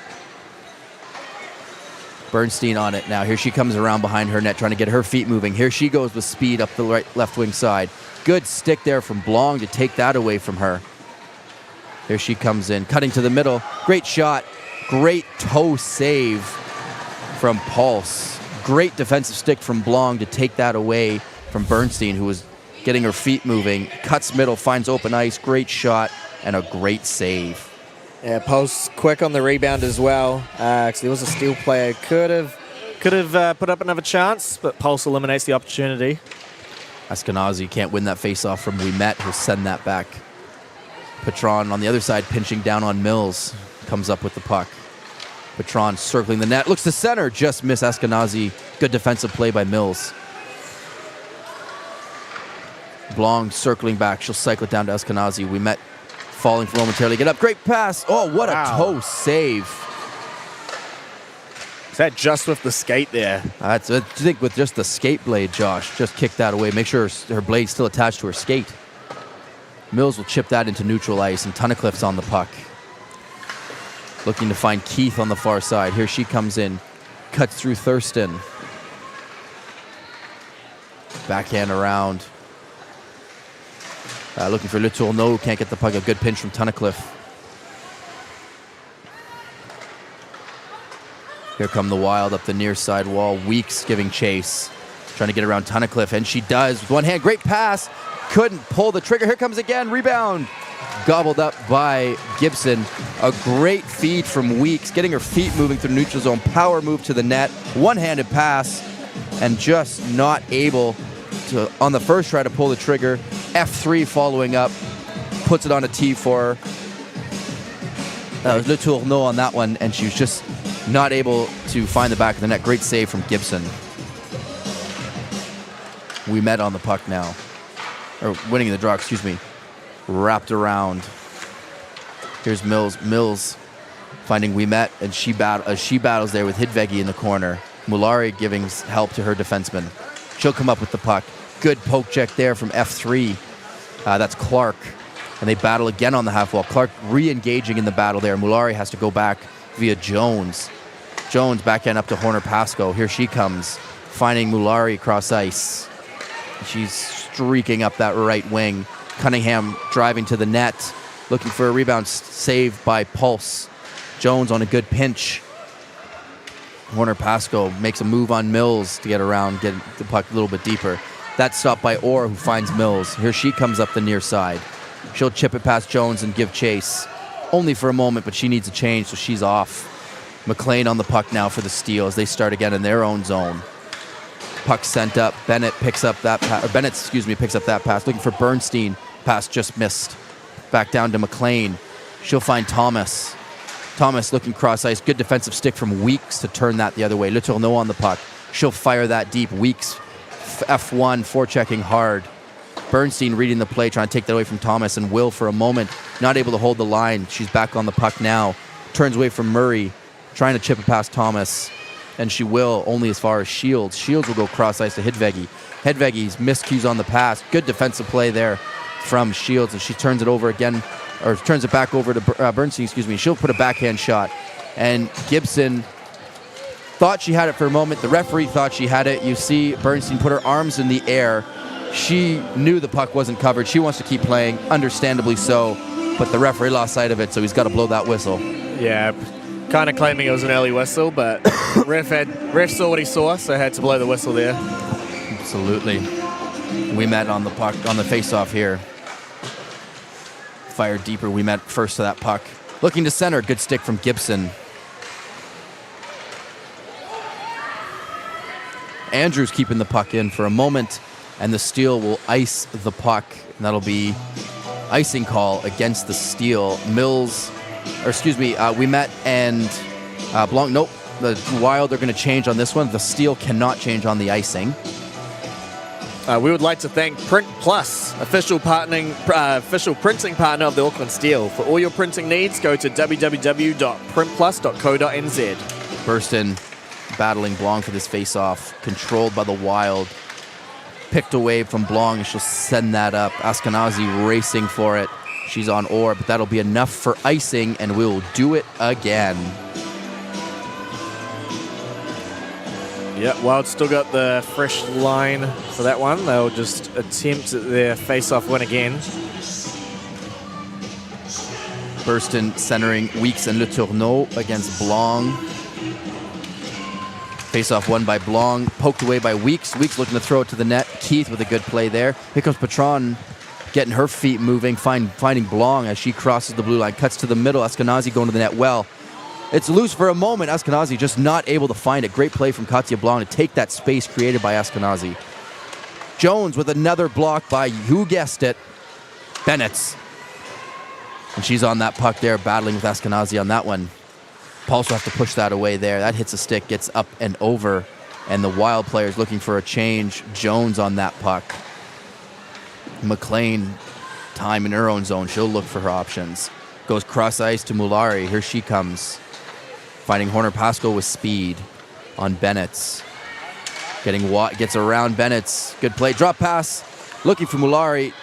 Bernstein on it now. Here she comes around behind her net, trying to get her feet moving. Here she goes with speed up the left wing side. Good stick there from Blong to take that away from her. Here she comes in, cutting to the middle. Great shot. Great toe save from Pulse. Great defensive stick from Blong to take that away from Bernstein, who was getting her feet moving. Cuts middle, finds open ice. Great shot and a great save. Yeah, Pulse quick on the rebound as well. Because there was a Steel player. Could have put up another chance, but Pulse eliminates the opportunity. Eskenazi can't win that face-off from Ouimet, who'll send that back. Patron on the other side, pinching down on Mills. Comes up with the puck. Patron circling the net. Looks to center. Just miss Eskenazi. Good defensive play by Mills. Blong circling back. She'll cycle it down to Eskenazi. Ouimet falling for momentarily. Get up. Great pass. Oh, what a toe save. Is that just with the skate there? I think with just the skate blade, Josh. Just kick that away. Make sure her blade's still attached to her skate. Mills will chip that into neutral ice, and Tunnicliffe's on the puck. Looking to find Keith on the far side. Here she comes in. Cuts through Thurston. Backhand around. Looking for Le Tourneau. Can't get the puck. A good pinch from Tunnicliffe. Here come the Wild up the near side wall. Weeks giving chase. Trying to get around Tunnicliffe, and she does. With one hand, great pass. Couldn't pull the trigger. Here comes again. Rebound. Gobbled up by Gibson. A great feed from Weeks, getting her feet moving through the neutral zone. Power move to the net. One-handed pass, and just not able to, on the first try, to pull the trigger. F3 following up. Puts it on a T for her. That was Le Tourneau on that one, and she was just not able to find the back of the net. Great save from Gibson. Ouimet on the puck now. Or winning the draw, excuse me. Wrapped around. Here's Mills. Mills finding Ouimet, and she battles there with Hidvegi in the corner. Mulari giving help to her defenseman. She'll come up with the puck. Good poke check there from F3. That's Clark. And they battle again on the half wall. Clark re-engaging in the battle there. Mulari has to go back via Jones. Jones backhand up to Horner Pasco. Here she comes, finding Mulari across ice. She's streaking up that right wing. Cunningham driving to the net, looking for a rebound, saved by Pulse. Jones on a good pinch. Horner-Pascoe makes a move on Mills to get around, get the puck a little bit deeper. That's stopped by Orr, who finds Mills. Here she comes up the near side. She'll chip it past Jones and give chase. Only for a moment, but she needs a change, so she's off. McLean on the puck now for the steal as they start again in their own zone. Puck sent up. Bennett picks up that pass. Picks up that pass. Looking for Bernstein. Pass just missed. Back down to McLean. She'll find Thomas. Thomas looking cross ice. Good defensive stick from Weeks to turn that the other way. Le Tourneau on the puck. She'll fire that deep. Weeks F1 forechecking hard. Bernstein reading the play, trying to take that away from Thomas, and Will for a moment not able to hold the line. She's back on the puck now. Turns away from Murray, trying to chip it past Thomas, and she will only as far as Shields. Shields will go cross ice to Hidvegi. Hidvegi's miscues on the pass. Good defensive play there from Shields, and she turns it over again, or turns it back over to Bernstein. She'll put a backhand shot, and Gibson thought she had it for a moment. The referee thought she had it. You see Bernstein put her arms in the air. She knew the puck wasn't covered. She wants to keep playing, understandably so, but the referee lost sight of it, so he's got to blow that whistle. Yeah, kind of claiming it was an early whistle, but ref saw what he saw, so had to blow the whistle there. Absolutely. We met on the puck, on the face-off here. Fired deeper. We met first to that puck. Looking to center. Good stick from Gibson. Andrews keeping the puck in for a moment, and the steal will ice the puck, and that'll be icing call against the steal. We met and Blanc. Nope, the Wild are going to change on this one. The steal cannot change on the icing. We would like to thank Print Plus, official printing partner of the Auckland Steel. For all your printing needs, go to www.printplus.co.nz. Burston battling Blanc for this face-off, controlled by the Wild. Picked away from Blanc, and she'll send that up. Askenazi racing for it. She's on Orr, but that'll be enough for icing, and we'll do it again. Yeah, Wild still got the fresh line for that one. They'll just attempt their face-off win again. Burston centering Weeks and Le Tourneau against Blanc. Face-off won by Blanc, poked away by Weeks. Weeks looking to throw it to the net. Keith with a good play there. Here comes Patron getting her feet moving, finding Blanc as she crosses the blue line. Cuts to the middle. Askenazi going to the net well. It's loose for a moment. Askenazi just not able to find it. Great play from Katja Blanc to take that space created by Askenazi. Jones with another block by, who guessed it, Bennett. And she's on that puck there, battling with Askenazi on that one. Pulse will have to push that away there. That hits a stick, gets up and over, and the Wild players looking for a change. Jones on that puck. McLean, time in her own zone. She'll look for her options. Goes cross ice to Mulari. Here she comes. Finding Horner-Pascoe with speed on Bennett's. Gets around Bennett's. Good play. Drop pass. Looking for Mulari.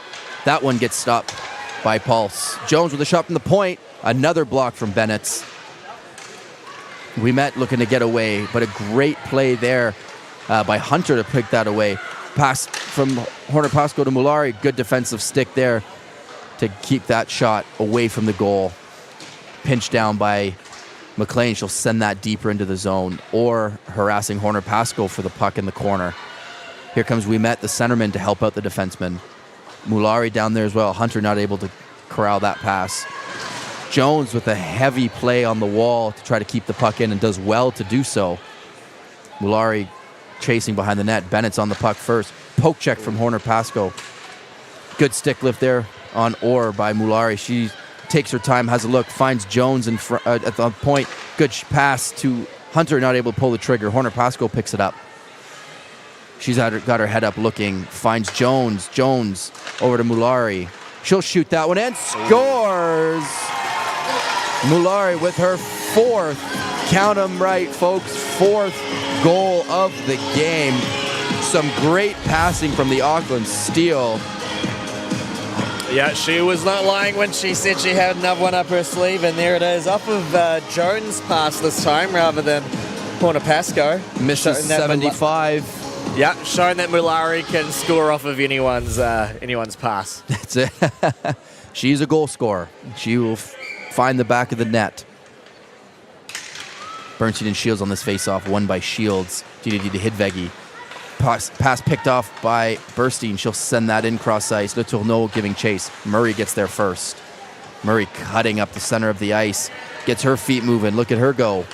That one gets stopped by Pulse. Jones with a shot from the point. Another block from Bennett's. We met looking to get away, but a great play there by Hunter to pick that away. Pass from Horner-Pascoe to Mulari. Good defensive stick there to keep that shot away from the goal. Pinched down by McLean. She'll send that deeper into the zone, or harassing Horner-Pascoe for the puck in the corner. Here comes Ouimet, the centerman, to help out the defenseman. Mulari down there as well. Hunter not able to corral that pass. Jones with a heavy play on the wall to try to keep the puck in, and does well to do so. Mulari chasing behind the net. Bennett's on the puck first. Poke check from Horner-Pascoe. Good stick lift there on Orr by Mulari. She takes her time, has a look, finds Jones in front at the point. Good pass to Hunter, not able to pull the trigger. Horner-Pascoe picks it up. She's got her head up looking, finds Jones. Jones over to Mulari. She'll shoot that one and scores! Mulari with her fourth, count them right, folks, fourth goal of the game. Some great passing from the Auckland Steel. Yeah, she was not lying when she said she had another one up her sleeve, and there it is, off of Jones' pass this time rather than Horner-Pascoe. Misses 75. Yeah, showing that Mulari can score off of anyone's pass. That's it. She's a goal scorer. She will find the back of the net. Bernstein and Shields on this face-off, won by Shields. DDD to Hidvegi. Pass picked off by Bernstein. She'll send that in cross ice. Le Tourneau giving chase. Murray gets there first. Murray cutting up the center of the ice. Gets her feet moving. Look at her go.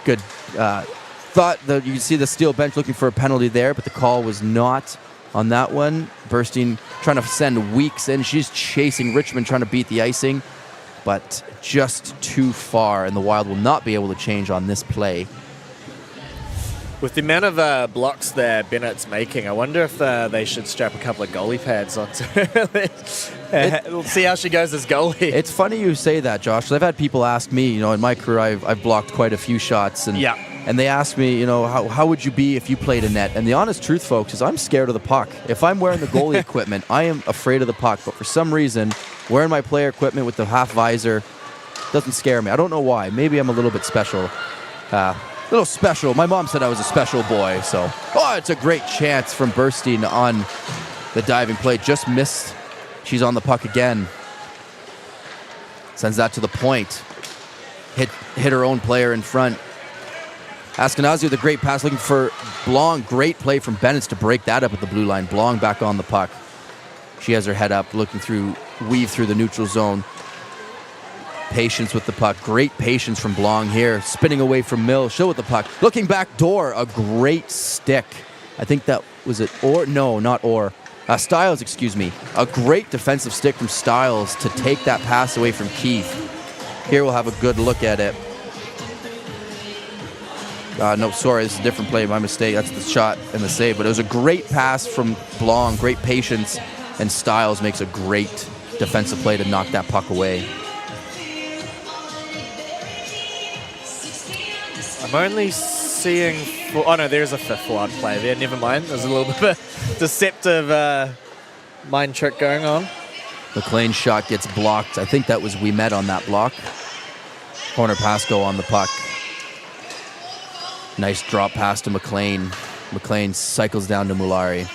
Good. Thought that you can see the steel bench looking for a penalty there, but the call was not on that one. Bernstein trying to send Weeks in. She's chasing Richmond, trying to beat the icing, but just too far, and the Wild will not be able to change on this play. With the amount of blocks that Bennett's making, I wonder if they should strap a couple of goalie pads onto her. We'll see how she goes as goalie. It's funny you say that, Josh. I've had people ask me, in my career, I've blocked quite a few shots, and and they ask me, how would you be if you played a net? And the honest truth, folks, is I'm scared of the puck. If I'm wearing the goalie equipment, I am afraid of the puck. But for some reason, wearing my player equipment with the half visor doesn't scare me. I don't know why. Maybe I'm a little bit special. Little special. My mom said I was a special boy. So, it's a great chance from Bernstein on the diving play. Just missed. She's on the puck again. Sends that to the point. Hit her own player in front. Askenazi with a great pass looking for Blong. Great play from Bennett to break that up at the blue line. Blong back on the puck. She has her head up, looking through, weave through the neutral zone. Patience with the puck. Great patience from Blong here. Spinning away from Mill. She'll with the puck. Looking back door. A great stick. I think that was it. No, not Styles, excuse me. A great defensive stick from Styles to take that pass away from Keith. Here we'll have a good look at it. No, sorry, this is a different play. My mistake. That's the shot and the save. But it was a great pass from Blong. Great patience. And Styles makes a great defensive play to knock that puck away. I'm only seeing... Oh, no, there's a fifth forward play there. Never mind. There's a little bit of a deceptive mind trick going on. McLean's shot gets blocked. I think that was We Met on that block. Corner pass go on the puck. Nice drop pass to McLean. McLean cycles down to Mulari.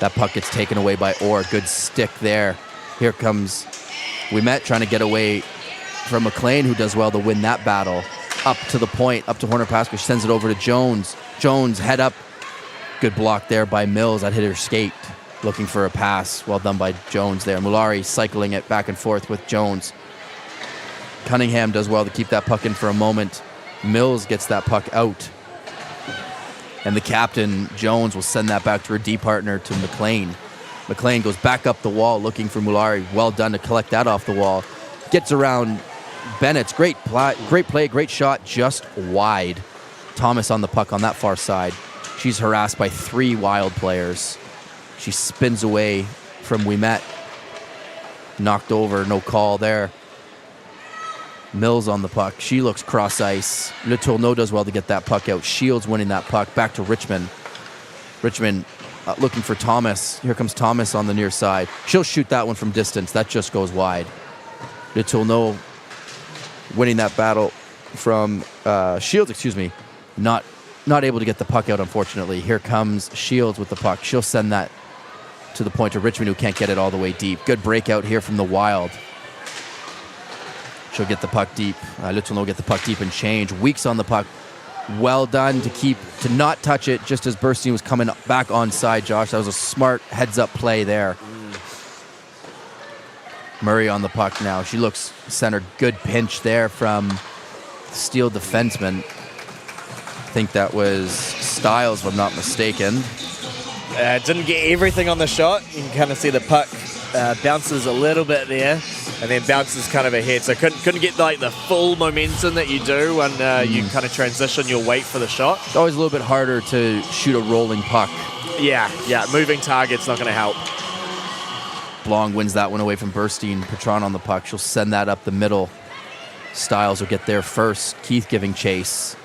That puck gets taken away by Orr. Good stick there. Here comes We Met trying to get away from McLean, who does well to win that battle. Up to the point, up to Horner Pasco. She sends it over to Jones. Jones, head up. Good block there by Mills. That hit her skate. Looking for a pass. Well done by Jones there. Mulari cycling it back and forth with Jones. Cunningham does well to keep that puck in for a moment. Mills gets that puck out. And the captain, Jones, will send that back to her D partner, to McLean. McLean goes back up the wall looking for Mulari. Well done to collect that off the wall. Gets around Bennett's. Great play, great shot, just wide. Thomas on the puck on that far side. She's harassed by 3 Wild players. She spins away from We Met. Knocked over, no call there. Mills on the puck. She looks cross ice. Le Tourneau does well to get that puck out. Shields winning that puck. Back to Richmond. Richmond looking for Thomas. Here comes Thomas on the near side. She'll shoot that one from distance. That just goes wide. Le Tourneau winning that battle from Shields, excuse me. Not able to get the puck out, unfortunately. Here comes Shields with the puck. She'll send that to the point of Richmond, who can't get it all the way deep. Good breakout here from the Wild. She'll get the puck deep. Le Tourneau will get the puck deep and change. Weeks on the puck. Well done to not touch it just as Bernstein was coming back onside, Josh. That was a smart heads-up play there. Murray on the puck now. She looks centered. Good pinch there from Steel defenseman. I think that was Styles, if I'm not mistaken. Didn't get everything on the shot. You can kind of see the puck bounces a little bit there, and then bounces kind of ahead. So couldn't get like the full momentum that you do when you kind of transition your weight for the shot. It's always a little bit harder to shoot a rolling puck. Yeah. Moving target's not going to help. Blong wins that one away from Bernstein. Patron on the puck. She'll send that up the middle. Styles will get there first. Keith giving chase.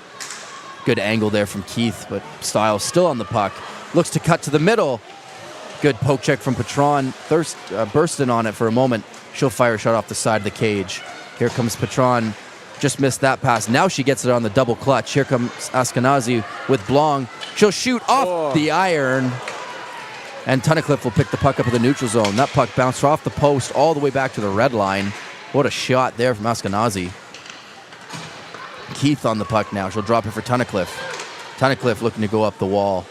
Good angle there from Keith, but Styles still on the puck. Looks to cut to the middle. Good poke check from Patron. Bursting on it for a moment. She'll fire a shot off the side of the cage. Here comes Patron. Just missed that pass. Now she gets it on the double clutch. Here comes Askenazi with Blong. She'll shoot off the iron. And Tunnicliffe will pick the puck up in the neutral zone. That puck bounced off the post all the way back to the red line. What a shot there from Askenazi. Keith on the puck now. She'll drop it for Tunnicliffe. Tunnicliffe looking to go up the wall.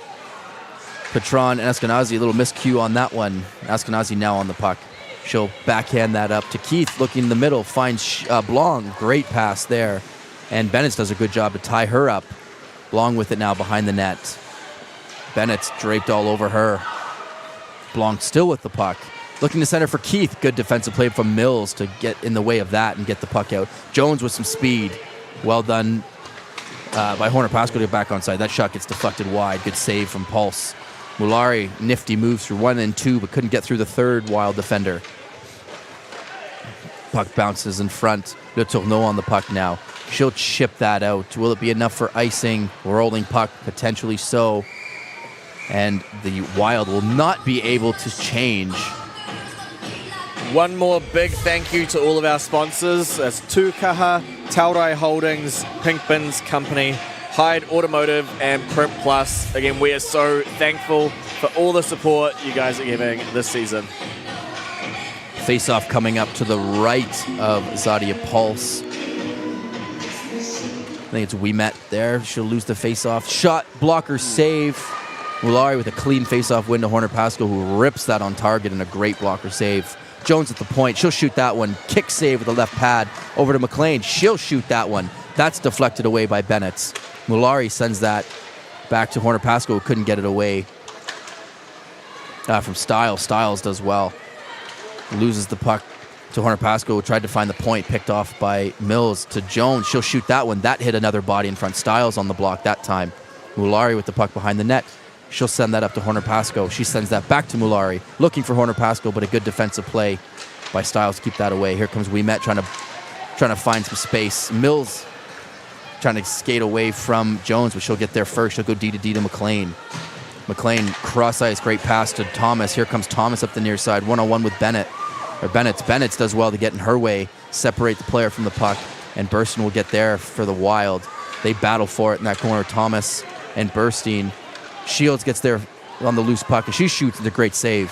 Patron and Askenazi, a little miscue on that one. Askenazi now on the puck. She'll backhand that up to Keith, looking in the middle, finds Blong. Great pass there. And Bennett does a good job to tie her up. Blong with it now behind the net. Bennett's draped all over her. Blong still with the puck. Looking to center for Keith. Good defensive play from Mills to get in the way of that and get the puck out. Jones with some speed. Well done by Horner Pasco to get back onside. That shot gets deflected wide. Good save from Pulse. Mulari, nifty moves through 1 and 2, but couldn't get through the third Wild defender. Puck bounces in front. Le Tourneau on the puck now. She'll chip that out. Will it be enough for icing? Rolling puck, potentially so. And the Wild will not be able to change. One more big thank you to all of our sponsors. That's Tukaha, Taurai Holdings, Pink Bins Company, Hyde Automotive, and Print Plus. Again, we are so thankful for all the support you guys are giving this season. Face-off coming up to the right of Zadia Pulse. I think it's Ouimet there. She'll lose the face-off. Shot, blocker, save. Mulari with a clean face-off win to Horner Pasco, who rips that on target and a great blocker save. Jones at the point. She'll shoot that one. Kick save with the left pad over to McLean. She'll shoot that one. That's deflected away by Bennett. Mulari sends that back to Horner Pasco, who couldn't get it away from Stiles. Stiles does well. Loses the puck to Horner Pasco, who tried to find the point, picked off by Mills to Jones. She'll shoot that one. That hit another body in front. Stiles on the block that time. Mulari with the puck behind the net. She'll send that up to Horner Pasco. She sends that back to Mulari, looking for Horner Pasco, but a good defensive play by Stiles to keep that away. Here comes Ouimet trying to find some space. Mills trying to skate away from Jones, but she'll get there first. She'll go D to McLean. McLean cross ice, great pass to Thomas. Here comes Thomas up the near side, one-on-one with Bennett. Bennett does well to get in her way, separate the player from the puck, and Burstein will get there for the Wild. They battle for it in that corner. Thomas and Burstein. Shields gets there on the loose puck, and she shoots. It's a great save.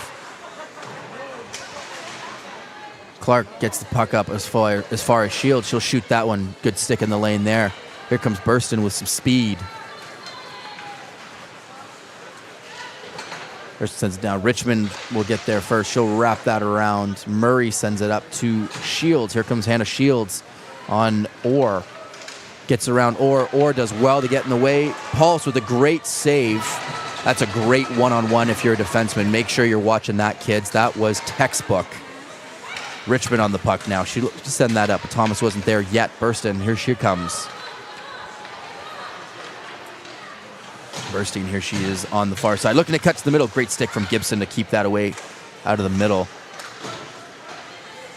Clark gets the puck up as far as Shields. She'll shoot that one. Good stick in the lane there. Here comes Burstein with some speed. Burstein sends it down. Richmond will get there first. She'll wrap that around. Murray sends it up to Shields. Here comes Hannah Shields on Orr. Gets around Orr. Orr does well to get in the way. Pulse with a great save. That's a great one-on-one if you're a defenseman. Make sure you're watching that, kids. That was textbook. Richmond on the puck now. She looked to send that up, but Thomas wasn't there yet. Burstein, here she comes. Burstein, here she is on the far side. Looking to cut to the middle. Great stick from Gibson to keep that away out of the middle.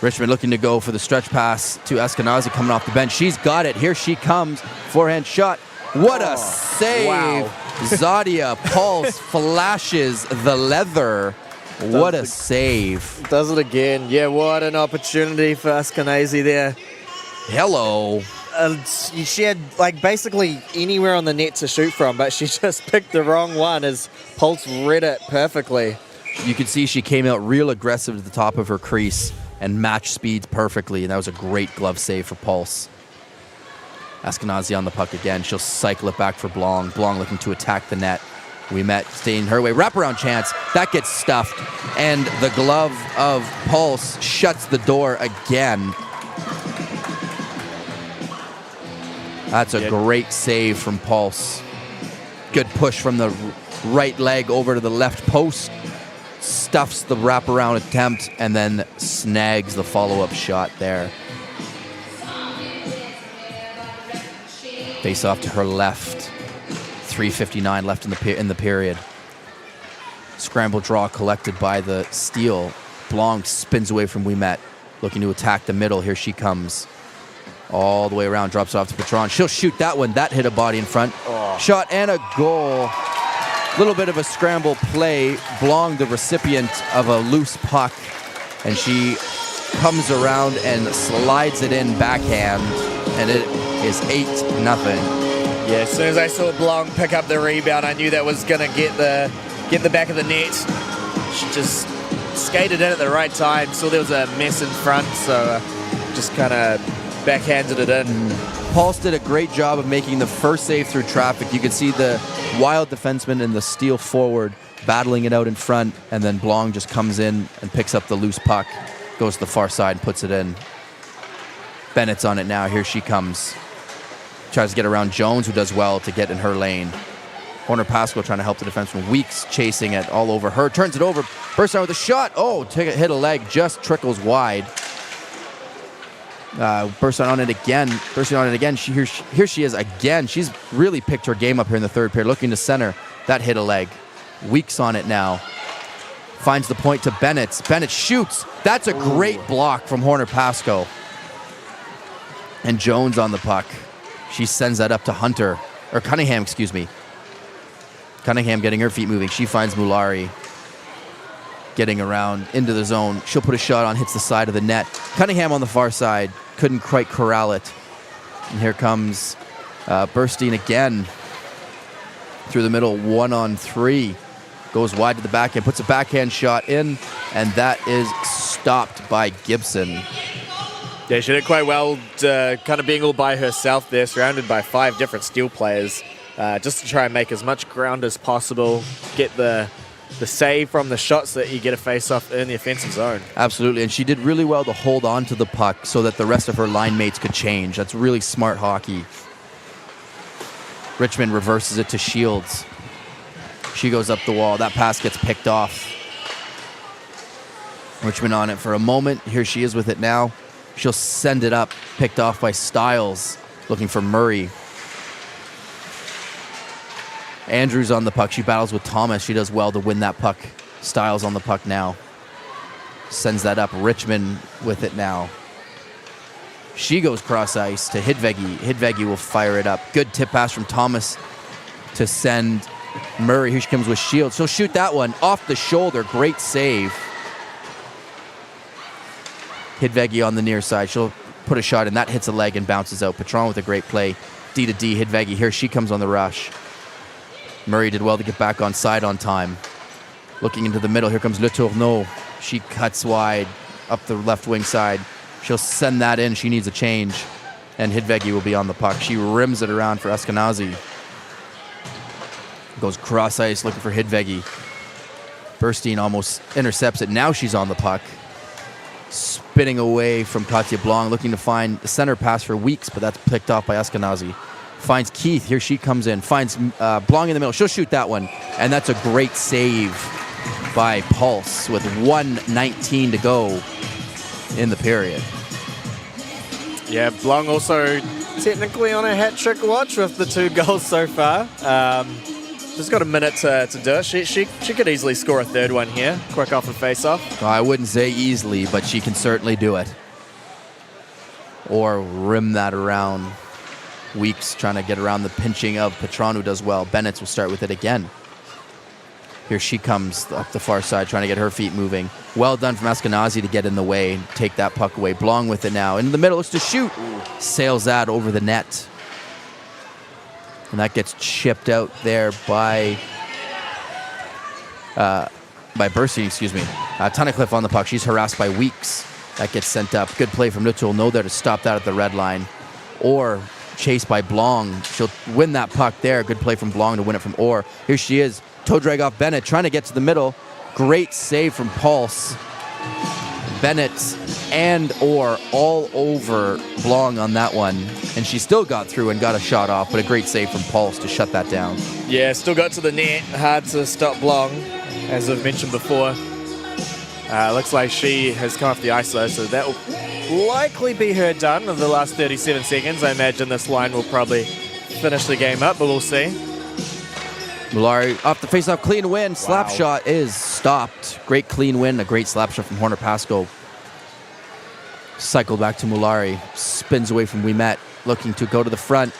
Richmond looking to go for the stretch pass to Askenazi coming off the bench. She's got it. Here she comes. Forehand shot. What a save. Wow. Zadia Pulse flashes the leather. What a save. Does it again. Yeah, what an opportunity for Askenazi there. Hello. She had basically anywhere on the net to shoot from, but she just picked the wrong one as Pulse read it perfectly. You could see she came out real aggressive to the top of her crease and matched speeds perfectly, and that was a great glove save for Pulse. Askenazi on the puck again. She'll cycle it back for Blong. Blong looking to attack the net. Ouimet staying her way. Wraparound chance. That gets stuffed, and the glove of Pulse shuts the door again. That's a great save from Pulse. Good push from the right leg over to the left post. Stuffs the wraparound attempt and then snags the follow-up shot there. Face off to her left. 3:59 left in the period. Scramble draw collected by the steal. Blong spins away from Ouimet, looking to attack the middle. Here she comes. All the way around, drops it off to Patron. She'll shoot that one. That hit a body in front. Shot and a goal. Little bit of a scramble play. Blong, the recipient of a loose puck, and she comes around and slides it in backhand, and it is 8-0. Yeah, as soon as I saw Blong pick up the rebound, I knew that was going to get the back of the net. She just skated in at the right time. Saw there was a mess in front, so just kind of backhanded it in. Pulse did a great job of making the first save through traffic. You could see the Wild defenseman and the steel forward battling it out in front, and then Blong just comes in and picks up the loose puck, goes to the far side and puts it in. Bennett's on it now. Here she comes. Tries to get around Jones, who does well to get in her lane. Horner Pasco trying to help the defenseman. Weeks chasing it all over her. Turns it over. Bursts out with a shot. Oh, hit a leg. Just trickles wide. Bursting on it again. Here she is again. She's really picked her game up here in the third period. Looking to center. That hit a leg. Weeks on it now. Finds the point to Bennett. Bennett shoots. That's a great block from Horner Pasco. And Jones on the puck. She sends that up to Cunningham, excuse me. Cunningham getting her feet moving. She finds Mulari getting around into the zone. She'll put a shot on, hits the side of the net. Cunningham on the far side. Couldn't quite corral it. And here comes Burstein again. Through the middle, 1-on-3. Goes wide to the backhand, puts a backhand shot in, and that is stopped by Gibson. Yeah, she did quite well, kind of being all by herself there, surrounded by 5 different steel players, just to try and make as much ground as possible, get the save from the shots that you get a face-off in the offensive zone. Absolutely, and she did really well to hold on to the puck so that the rest of her line mates could change. That's really smart hockey. Richmond reverses it to Shields. She goes up the wall. That pass gets picked off. Richmond on it for a moment. Here she is with it now. She'll send it up, picked off by Stiles, looking for Murray. Andrews on the puck. She battles with Thomas. She does well to win that puck. Stiles on the puck now. Sends that up. Richmond with it now. She goes cross ice to Hidvegi. Hidvegi will fire it up. Good tip pass from Thomas to send Murray. Here she comes with Shields. She'll shoot that one off the shoulder. Great save. Hidvegi on the near side. She'll put a shot in. That hits a leg and bounces out. Patron with a great play. D to D. Hidvegi. Here she comes on the rush. Murray did well to get back on side on time. Looking into the middle. Here comes Le Tourneau. She cuts wide up the left wing side. She'll send that in. She needs a change. And Hidvegi will be on the puck. She rims it around for Eskenazi. Goes cross ice looking for Hidvegi. Burstein almost intercepts it. Now she's on the puck. Spinning away from Katja Blong, looking to find the center pass for Weeks, but that's picked off by Eskenazi. Finds Keith. Here she comes in. Finds Blong in the middle. She'll shoot that one. And that's a great save by Pulse with 1:19 to go in the period. Yeah, Blong also technically on a hat-trick watch with the 2 goals so far. She's got a minute to do it. She could easily score a third one here. Quick off a face-off. Well, I wouldn't say easily, but she can certainly do it. Or rim that around. Weeks trying to get around the pinching of Patron, who does well. Bennett will start with it again. Here she comes up the far side, trying to get her feet moving. Well done from Eskenazi to get in the way and take that puck away. Blong with it now. In the middle, looks to shoot. Sails that over the net. And that gets chipped out there by Burstein, excuse me. Tunnicliffe on the puck. She's harassed by Weeks. That gets sent up. Good play from Nuttall. No there to stop that at the red line. Or chased by Blong. She'll win that puck there. Good play from Blong to win it from Orr. Here she is. Toe drag off Bennett. Trying to get to the middle. Great save from Pulse. Bennett and Orr all over Blong on that one. And she still got through and got a shot off, but a great save from Pulse to shut that down. Yeah, still got to the net. Hard to stop Blong, as I've mentioned before. Looks like she has come off the ice though, so that will likely be her done of the last 37 seconds. I imagine this line will probably finish the game up, but we'll see. Mulari off the face-off, clean win. Slap shot is stopped. Great clean win, a great slap shot from Horner Pasco. Cycled back to Mulari, spins away from Ouimet, looking to go to the front.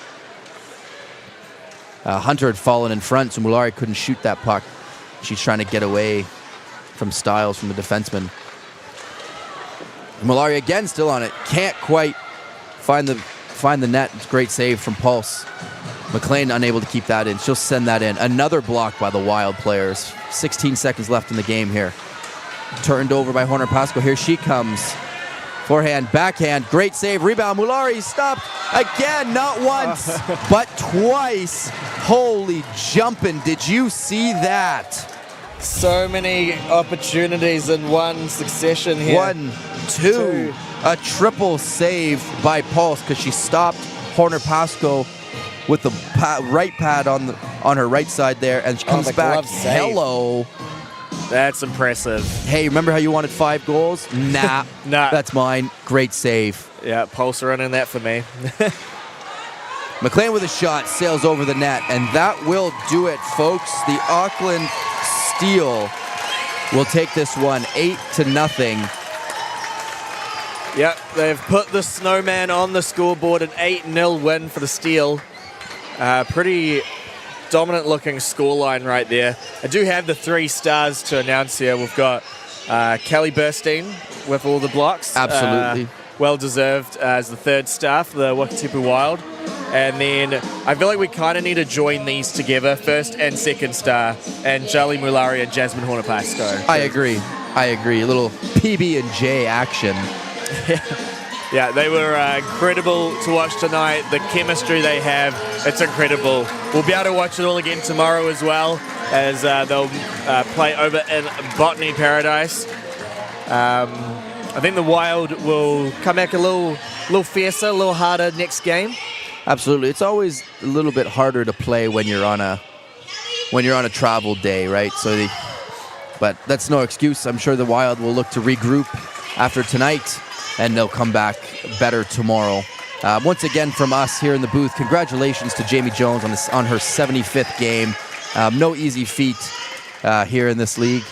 Hunter had fallen in front, so Mulari couldn't shoot that puck. She's trying to get away from Stiles, from the defenseman. Mulari again still on it. Can't quite find the net. It's a great save from Pulse. McLean unable to keep that in. She'll send that in. Another block by the Wild players. 16 seconds left in the game here. Turned over by Horner Pasco. Here she comes Forehand, backhand, great save, rebound. Mulari stopped again, not once, but twice. Holy jumping, did you see that? So many opportunities in one succession here. 1, 2, a triple save by Pulse because she stopped Horner Pasco with the right pad on her right side there, and she comes back. Hello. That's impressive. Hey, remember how you wanted 5 goals? Nah. That's mine. Great save. Yeah, Pulse running that for me. McLean with a shot, sails over the net, and that will do it, folks. The Auckland Steel will take this one 8-0. Yep, they've put the Snowman on the scoreboard, an 8-0 win for the Steel. Pretty dominant looking scoreline right there. I do have the 3 stars to announce here. We've got Kelly Burstein with all the blocks. Absolutely. Well deserved as the 3rd star for the Wakatipu Wild. And then I feel like we kind of need to join these together, 1st and 2nd star, and Jali Mulari and Jasmine Horner-Pasco. I agree. A little PB&J action. Yeah, they were incredible to watch tonight. The chemistry they have, it's incredible. We'll be able to watch it all again tomorrow as well, as they'll play over in Botany Paradise. I think the Wild will come back a little fiercer, a little harder next game. Absolutely. It's always a little bit harder to play when you're on a travel day, right? But that's no excuse. I'm sure the Wild will look to regroup after tonight, and they'll come back better tomorrow. Once again from us here in the booth, congratulations to Jamie Jones on her 75th game. No easy feat here in this league.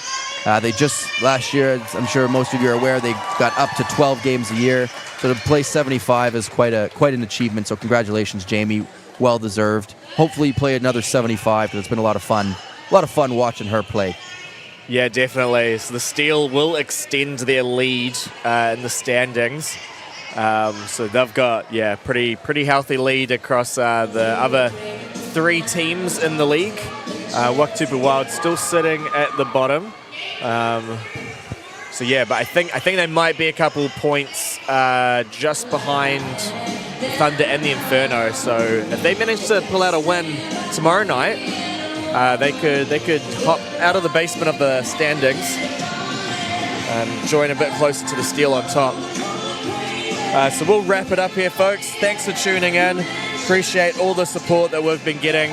They just, last year, I'm sure most of you are aware, they got up to 12 games a year. So to play 75 is quite an achievement. So congratulations, Jamie. Well deserved. Hopefully you play another 75 because it's been a lot of fun. A lot of fun watching her play. Yeah, definitely. So the Steel will extend their lead in the standings. So they've got, pretty healthy lead across the other 3 teams in the league. Wakatipu Wild still sitting at the bottom. But I think they might be a couple points just behind Thunder and the Inferno. So if they manage to pull out a win tomorrow night, they could hop out of the basement of the standings and join a bit closer to the Steel on top. So we'll wrap it up here, folks. Thanks for tuning in. Appreciate all the support that we've been getting.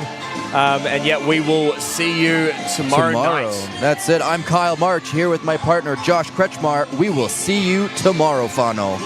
We will see you tomorrow night. That's it. I'm Kyle March here with my partner Josh Kretschmar. We will see you tomorrow, Fano.